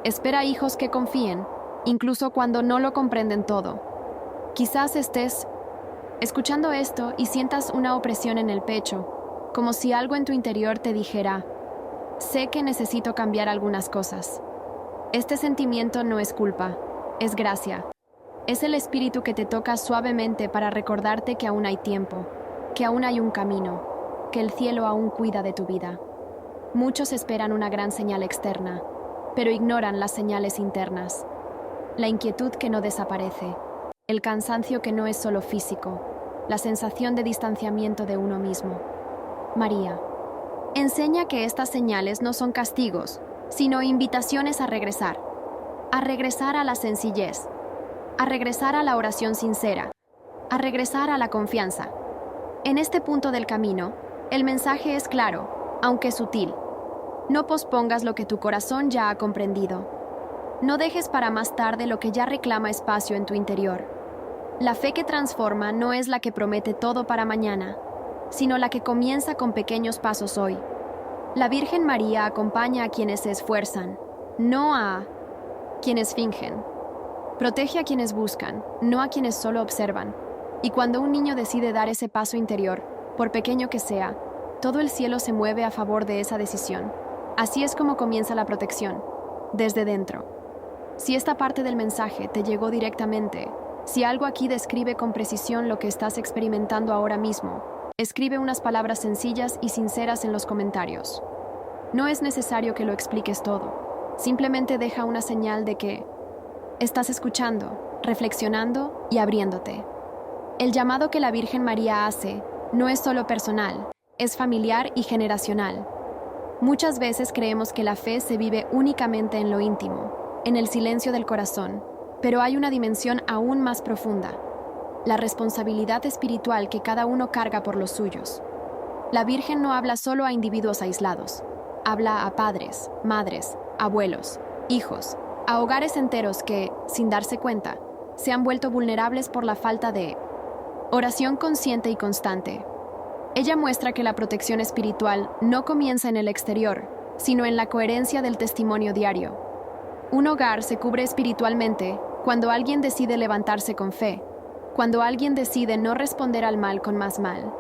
Espera hijos que confíen, incluso cuando no lo comprenden todo. Quizás estés escuchando esto y sientas una opresión en el pecho, como si algo en tu interior te dijera: sé que necesito cambiar algunas cosas. Este sentimiento no es culpa, es gracia. Es el Espíritu que te toca suavemente para recordarte que aún hay tiempo, que aún hay un camino, que el cielo aún cuida de tu vida. Muchos esperan una gran señal externa, pero ignoran las señales internas. La inquietud que no desaparece, el cansancio que no es solo físico, la sensación de distanciamiento de uno mismo. María enseña que estas señales no son castigos, sino invitaciones a regresar a la sencillez, a regresar a la oración sincera, a regresar a la confianza. En este punto del camino, el mensaje es claro, aunque sutil. No pospongas lo que tu corazón ya ha comprendido. No dejes para más tarde lo que ya reclama espacio en tu interior. La fe que transforma no es la que promete todo para mañana, sino la que comienza con pequeños pasos hoy. La Virgen María acompaña a quienes se esfuerzan, no a quienes fingen. Protege a quienes buscan, no a quienes solo observan. Y cuando un niño decide dar ese paso interior, por pequeño que sea, todo el cielo se mueve a favor de esa decisión. Así es como comienza la protección, desde dentro. Si esta parte del mensaje te llegó directamente, si algo aquí describe con precisión lo que estás experimentando ahora mismo, escribe unas palabras sencillas y sinceras en los comentarios. No es necesario que lo expliques todo, simplemente deja una señal de que estás escuchando, reflexionando y abriéndote. El llamado que la Virgen María hace no es solo personal, es familiar y generacional. Muchas veces creemos que la fe se vive únicamente en lo íntimo, en el silencio del corazón, pero hay una dimensión aún más profunda: la responsabilidad espiritual que cada uno carga por los suyos. La Virgen no habla solo a individuos aislados, habla a padres, madres, abuelos, hijos, a hogares enteros que, sin darse cuenta, se han vuelto vulnerables por la falta de oración consciente y constante. Ella muestra que la protección espiritual no comienza en el exterior, sino en la coherencia del testimonio diario. Un hogar se cubre espiritualmente cuando alguien decide levantarse con fe, cuando alguien decide no responder al mal con más mal,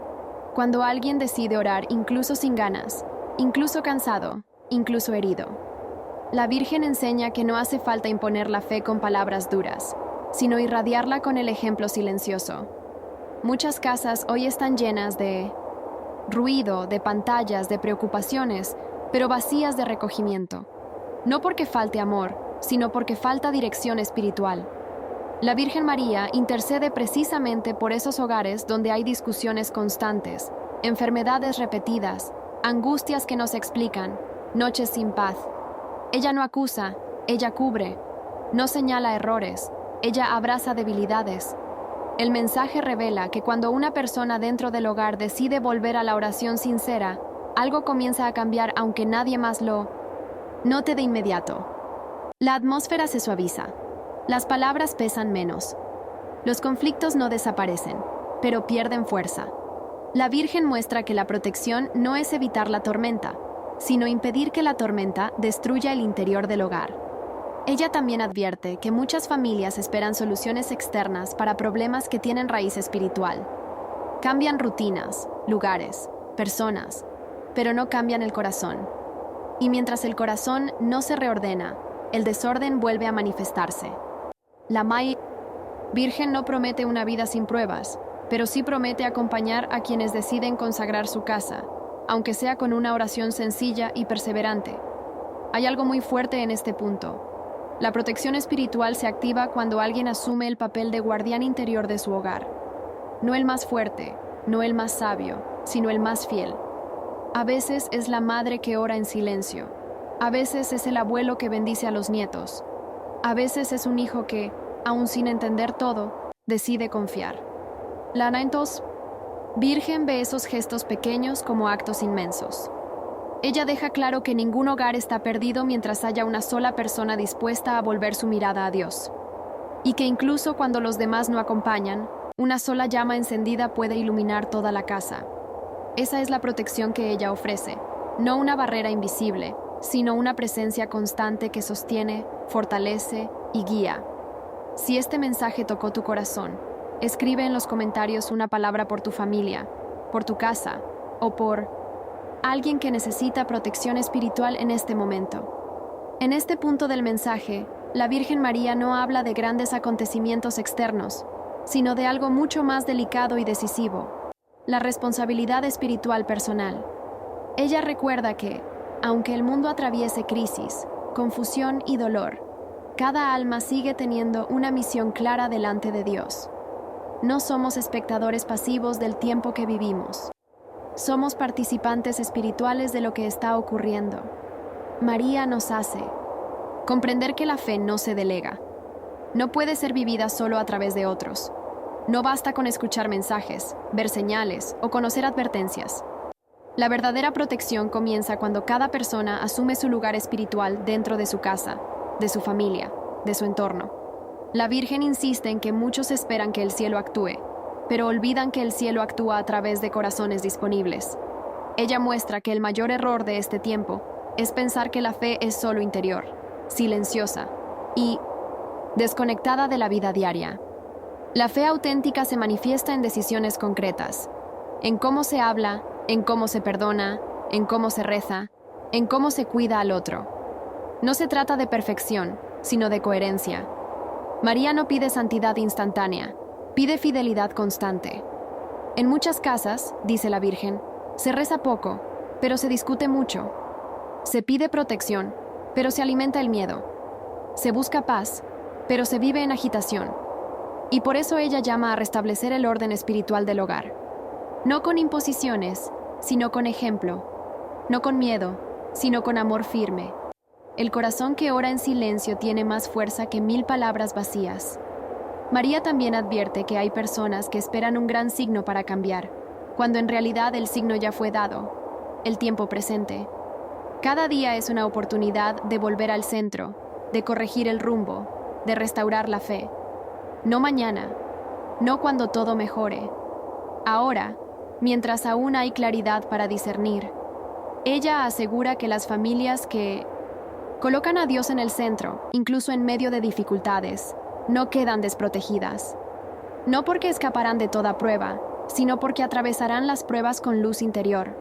cuando alguien decide orar incluso sin ganas, incluso cansado, incluso herido. La Virgen enseña que no hace falta imponer la fe con palabras duras, sino irradiarla con el ejemplo silencioso. Muchas casas hoy están llenas de ruido, de pantallas, de preocupaciones, pero vacías de recogimiento. No porque falte amor, sino porque falta dirección espiritual. La Virgen María intercede precisamente por esos hogares donde hay discusiones constantes, enfermedades repetidas, angustias que no se explican, noches sin paz. Ella no acusa, ella cubre, no señala errores, ella abraza debilidades. El mensaje revela que cuando una persona dentro del hogar decide volver a la oración sincera, algo comienza a cambiar aunque nadie más lo note de inmediato. La atmósfera se suaviza. Las palabras pesan menos. Los conflictos no desaparecen, pero pierden fuerza. La Virgen muestra que la protección no es evitar la tormenta, sino impedir que la tormenta destruya el interior del hogar. Ella también advierte que muchas familias esperan soluciones externas para problemas que tienen raíz espiritual. Cambian rutinas, lugares, personas, pero no cambian el corazón. Y mientras el corazón no se reordena, el desorden vuelve a manifestarse. La Virgen no promete una vida sin pruebas, pero sí promete acompañar a quienes deciden consagrar su casa, aunque sea con una oración sencilla y perseverante. Hay algo muy fuerte en este punto. La protección espiritual se activa cuando alguien asume el papel de guardián interior de su hogar. No el más fuerte, no el más sabio, sino el más fiel. A veces es la madre que ora en silencio. A veces es el abuelo que bendice a los nietos. A veces es un hijo que, aun sin entender todo, decide confiar. La Virgen ve esos gestos pequeños como actos inmensos. Ella deja claro que ningún hogar está perdido mientras haya una sola persona dispuesta a volver su mirada a Dios. Y que incluso cuando los demás no acompañan, una sola llama encendida puede iluminar toda la casa. Esa es la protección que ella ofrece, no una barrera invisible, sino una presencia constante que sostiene, fortalece y guía. Si este mensaje tocó tu corazón, escribe en los comentarios una palabra por tu familia, por tu casa o por alguien que necesita protección espiritual en este momento. En este punto del mensaje, la Virgen María no habla de grandes acontecimientos externos, sino de algo mucho más delicado y decisivo: la responsabilidad espiritual personal. Ella recuerda que, aunque el mundo atraviese crisis, confusión y dolor, cada alma sigue teniendo una misión clara delante de Dios. No somos espectadores pasivos del tiempo que vivimos. Somos participantes espirituales de lo que está ocurriendo. María nos hace comprender que la fe no se delega. No puede ser vivida solo a través de otros. No basta con escuchar mensajes, ver señales o conocer advertencias. La verdadera protección comienza cuando cada persona asume su lugar espiritual dentro de su casa, de su familia, de su entorno. La Virgen insiste en que muchos esperan que el cielo actúe, pero olvidan que el cielo actúa a través de corazones disponibles. Ella muestra que el mayor error de este tiempo es pensar que la fe es solo interior, silenciosa y desconectada de la vida diaria. La fe auténtica se manifiesta en decisiones concretas, en cómo se habla, en cómo se perdona, en cómo se reza, en cómo se cuida al otro. No se trata de perfección, sino de coherencia. María no pide santidad instantánea, pide fidelidad constante. En muchas casas, dice la Virgen, se reza poco, pero se discute mucho. Se pide protección, pero se alimenta el miedo. Se busca paz, pero se vive en agitación. Y por eso ella llama a restablecer el orden espiritual del hogar. No con imposiciones, sino con ejemplo. No con miedo, sino con amor firme. El corazón que ora en silencio tiene más fuerza que 1000 palabras vacías. María también advierte que hay personas que esperan un gran signo para cambiar, cuando en realidad el signo ya fue dado, el tiempo presente. Cada día es una oportunidad de volver al centro, de corregir el rumbo, de restaurar la fe. No mañana, no cuando todo mejore. Ahora, mientras aún hay claridad para discernir. Ella asegura que las familias que colocan a Dios en el centro, incluso en medio de dificultades, no quedan desprotegidas. No porque escaparán de toda prueba, sino porque atravesarán las pruebas con luz interior.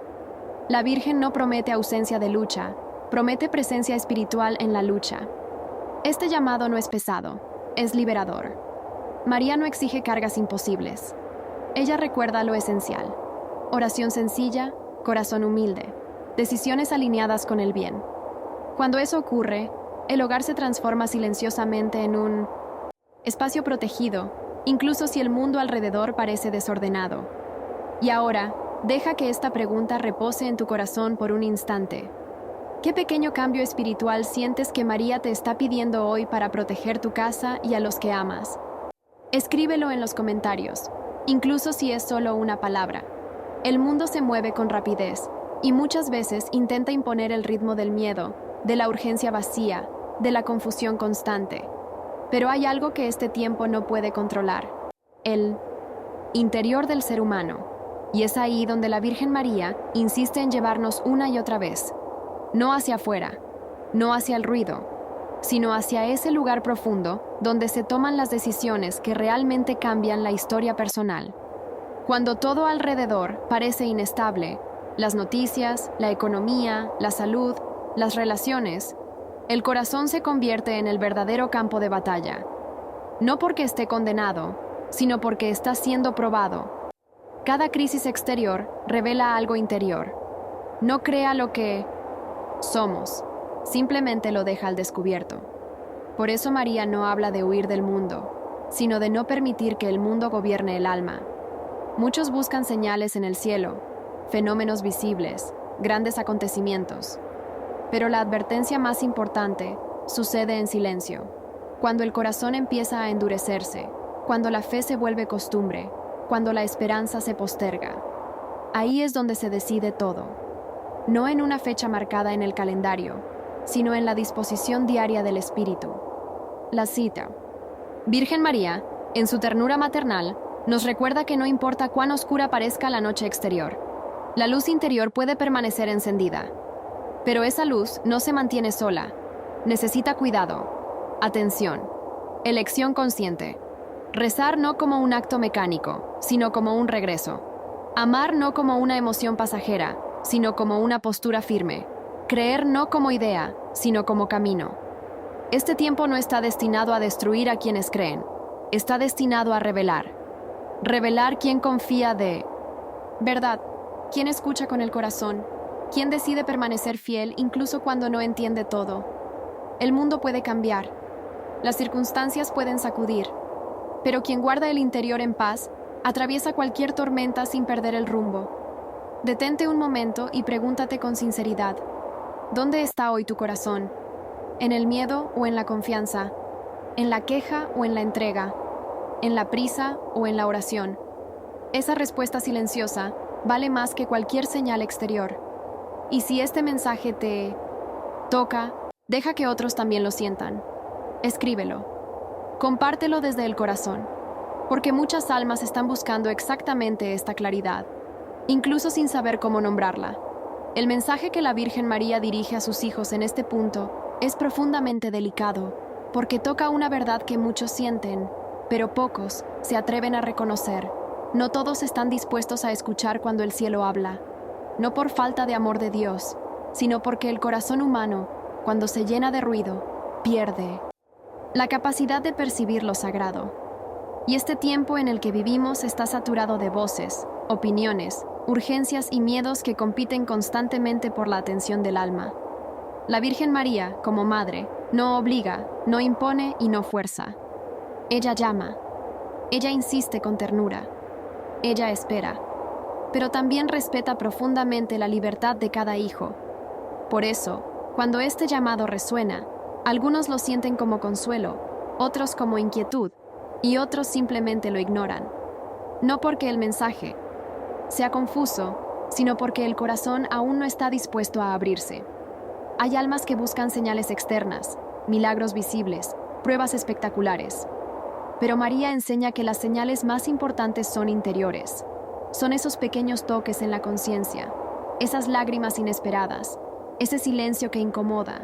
La Virgen no promete ausencia de lucha, promete presencia espiritual en la lucha. Este llamado no es pesado, es liberador. María no exige cargas imposibles. Ella recuerda lo esencial: oración sencilla, corazón humilde, decisiones alineadas con el bien. Cuando eso ocurre, el hogar se transforma silenciosamente en un espacio protegido, incluso si el mundo alrededor parece desordenado. Y ahora, Deja que esta pregunta repose en tu corazón por un instante. ¿Qué pequeño cambio espiritual sientes que María te está pidiendo hoy para proteger tu casa y a los que amas? Escríbelo en los comentarios, incluso si es solo una palabra. El mundo se mueve con rapidez y muchas veces intenta imponer el ritmo del miedo, de la urgencia vacía, de la confusión constante. Pero hay algo que este tiempo no puede controlar: el interior del ser humano. Y es ahí donde la Virgen María insiste en llevarnos una y otra vez. No hacia afuera, no hacia el ruido, sino hacia ese lugar profundo donde se toman las decisiones que realmente cambian la historia personal. Cuando todo alrededor parece inestable, las noticias, la economía, la salud, las relaciones, el corazón se convierte en el verdadero campo de batalla. No porque esté condenado, sino porque está siendo probado. Cada crisis exterior revela algo interior. No crea lo que somos, simplemente lo deja al descubierto. Por eso María no habla de huir del mundo, sino de no permitir que el mundo gobierne el alma. Muchos buscan señales en el cielo, fenómenos visibles, grandes acontecimientos. Pero la advertencia más importante sucede en silencio, cuando el corazón empieza a endurecerse, cuando la fe se vuelve costumbre, cuando la esperanza se posterga. Ahí es donde se decide todo. No en una fecha marcada en el calendario, sino en la disposición diaria del espíritu. La cita. Virgen María, en su ternura maternal, nos recuerda que no importa cuán oscura parezca la noche exterior, la luz interior puede permanecer encendida. Pero esa luz no se mantiene sola. Necesita cuidado, atención, elección consciente. Rezar no como un acto mecánico, sino como un regreso. Amar no como una emoción pasajera, sino como una postura firme. Creer no como idea, sino como camino. Este tiempo no está destinado a destruir a quienes creen. Está destinado a revelar. Revelar quién confía de verdad, quién escucha con el corazón, quién decide permanecer fiel incluso cuando no entiende todo. El mundo puede cambiar. Las circunstancias pueden sacudir. Pero quien guarda el interior en paz, atraviesa cualquier tormenta sin perder el rumbo. Detente un momento y pregúntate con sinceridad: ¿dónde está hoy tu corazón? ¿En el miedo o en la confianza? ¿En la queja o en la entrega? ¿En la prisa o en la oración? Esa respuesta silenciosa vale más que cualquier señal exterior. Y si este mensaje te toca, deja que otros también lo sientan. Escríbelo. Compártelo desde el corazón, porque muchas almas están buscando exactamente esta claridad, incluso sin saber cómo nombrarla. El mensaje que la Virgen María dirige a sus hijos en este punto es profundamente delicado, porque toca una verdad que muchos sienten, pero pocos se atreven a reconocer. No todos están dispuestos a escuchar cuando el cielo habla, no por falta de amor de Dios, sino porque el corazón humano, cuando se llena de ruido, pierde la capacidad de percibir lo sagrado. Y este tiempo en el que vivimos está saturado de voces, opiniones, urgencias y miedos que compiten constantemente por la atención del alma. La Virgen María, como madre, no obliga, no impone y no fuerza. Ella llama. Ella insiste con ternura. Ella espera. Pero también respeta profundamente la libertad de cada hijo. Por eso, cuando este llamado resuena, algunos lo sienten como consuelo, otros como inquietud, y otros simplemente lo ignoran. No porque el mensaje sea confuso, sino porque el corazón aún no está dispuesto a abrirse. Hay almas que buscan señales externas, milagros visibles, pruebas espectaculares. Pero María enseña que las señales más importantes son interiores. Son esos pequeños toques en la conciencia, esas lágrimas inesperadas, ese silencio que incomoda,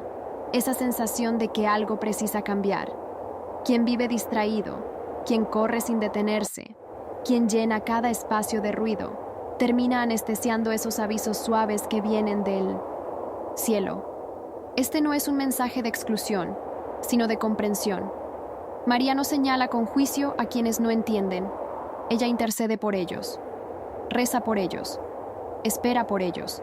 esa sensación de que algo precisa cambiar. Quien vive distraído, quien corre sin detenerse, quien llena cada espacio de ruido, termina anestesiando esos avisos suaves que vienen del cielo. Este no es un mensaje de exclusión, sino de comprensión. María no señala con juicio a quienes no entienden. Ella intercede por ellos, reza por ellos, espera por ellos.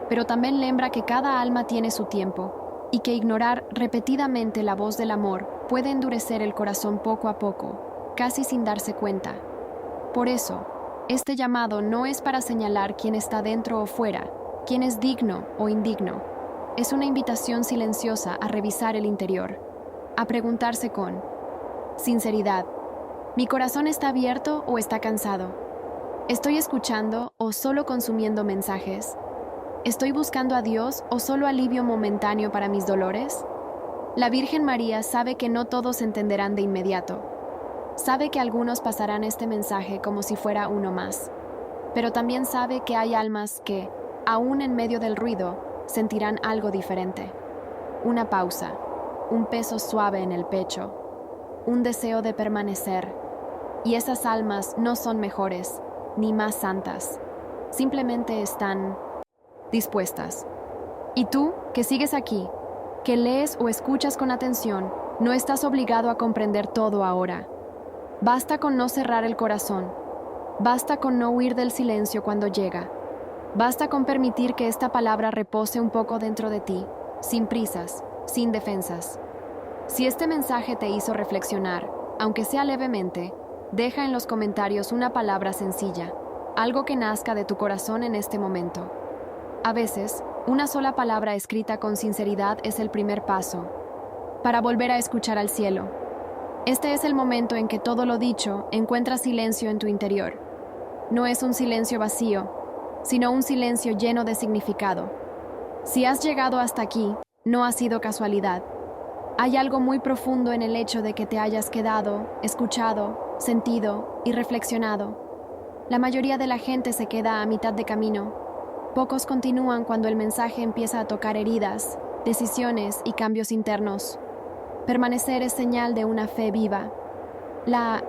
Pero también lembra que cada alma tiene su tiempo y que ignorar repetidamente la voz del amor puede endurecer el corazón poco a poco, casi sin darse cuenta. Por eso, Este llamado no es para señalar quién está dentro o fuera, quién es digno o indigno. Es una invitación silenciosa a revisar el interior, a preguntarse con sinceridad: ¿mi corazón está abierto o está cansado? ¿Estoy escuchando o solo consumiendo mensajes? ¿Estoy buscando a Dios o solo alivio momentáneo para mis dolores? La Virgen María sabe que no todos entenderán de inmediato. Sabe que algunos pasarán este mensaje como si fuera uno más, pero también sabe que hay almas que, aún en medio del ruido, sentirán algo diferente. Una pausa, un peso suave en el pecho, un deseo de permanecer. Y esas almas no son mejores, ni más santas. Simplemente están dispuestas. Y tú, que sigues aquí, que lees o escuchas con atención, no estás obligado a comprender todo ahora. Basta con no cerrar el corazón. Basta con no huir del silencio cuando llega. Basta con permitir que esta palabra repose un poco dentro de ti, sin prisas, sin defensas. Si este mensaje te hizo reflexionar, aunque sea levemente, deja en los comentarios una palabra sencilla, algo que nazca de tu corazón en este momento. A veces, una sola palabra escrita con sinceridad es el primer paso para volver a escuchar al cielo. Este es el momento en que todo lo dicho encuentra silencio en tu interior. No es un silencio vacío, sino un silencio lleno de significado. Si has llegado hasta aquí, no ha sido casualidad. Hay algo muy profundo en el hecho de que te hayas quedado, escuchado, sentido y reflexionado. La mayoría de la gente se queda a mitad de camino. Pocos continúan cuando el mensaje empieza a tocar heridas, decisiones y cambios internos. Permanecer es señal de una fe viva. La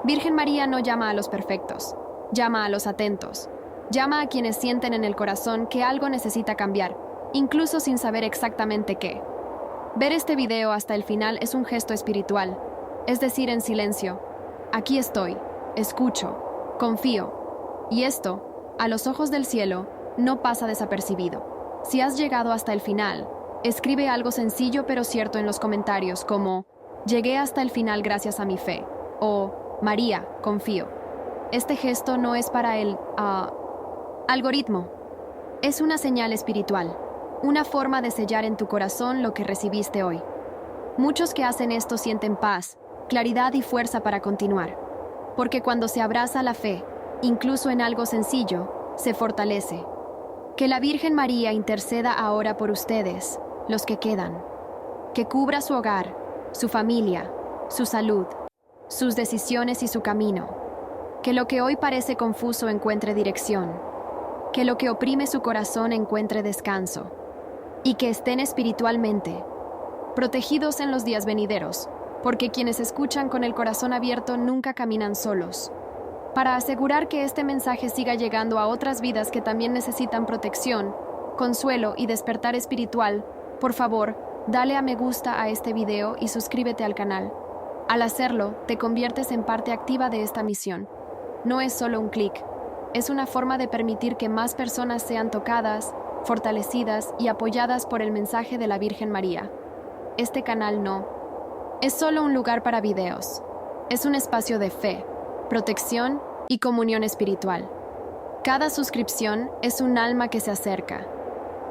Virgen María no llama a los perfectos, llama a los atentos. Llama a quienes sienten en el corazón que algo necesita cambiar, incluso sin saber exactamente qué. Ver este video hasta el final es un gesto espiritual, es decir, en silencio: aquí estoy, escucho, confío. Y esto, a los ojos del cielo, no pasa desapercibido. Si has llegado hasta el final, escribe algo sencillo pero cierto en los comentarios, como: llegué hasta el final gracias a mi fe, o María, confío. Este gesto no es para el algoritmo. Es una señal espiritual, una forma de sellar en tu corazón lo que recibiste hoy. Muchos que hacen esto sienten paz, claridad y fuerza para continuar, porque cuando se abraza la fe, incluso en algo sencillo, se fortalece. Que la Virgen María interceda ahora por ustedes, los que quedan. Que cubra su hogar, su familia, su salud, sus decisiones y su camino. Que lo que hoy parece confuso encuentre dirección. Que lo que oprime su corazón encuentre descanso. Y que estén espiritualmente protegidos en los días venideros, porque quienes escuchan con el corazón abierto nunca caminan solos. Para asegurar que este mensaje siga llegando a otras vidas que también necesitan protección, consuelo y despertar espiritual, por favor, dale a me gusta a este video y suscríbete al canal. Al hacerlo, te conviertes en parte activa de esta misión. No es solo un clic, es una forma de permitir que más personas sean tocadas, fortalecidas y apoyadas por el mensaje de la Virgen María. Este canal no es solo un lugar para videos, es un espacio de fe, protección y comunión espiritual. Cada suscripción es un alma que se acerca.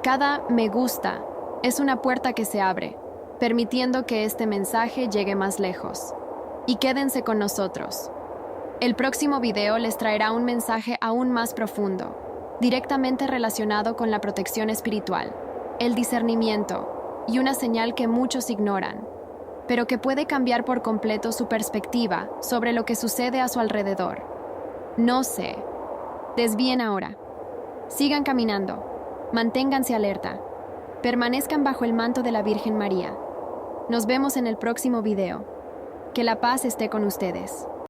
Cada me gusta es una puerta que se abre, permitiendo que este mensaje llegue más lejos. Y quédense con nosotros. El próximo video les traerá un mensaje aún más profundo, directamente relacionado con la protección espiritual, el discernimiento y una señal que muchos ignoran, pero que puede cambiar por completo su perspectiva sobre lo que sucede a su alrededor. No se desvíen ahora. Sigan caminando. Manténganse alerta. Permanezcan bajo el manto de la Virgen María. Nos vemos en el próximo video. Que la paz esté con ustedes.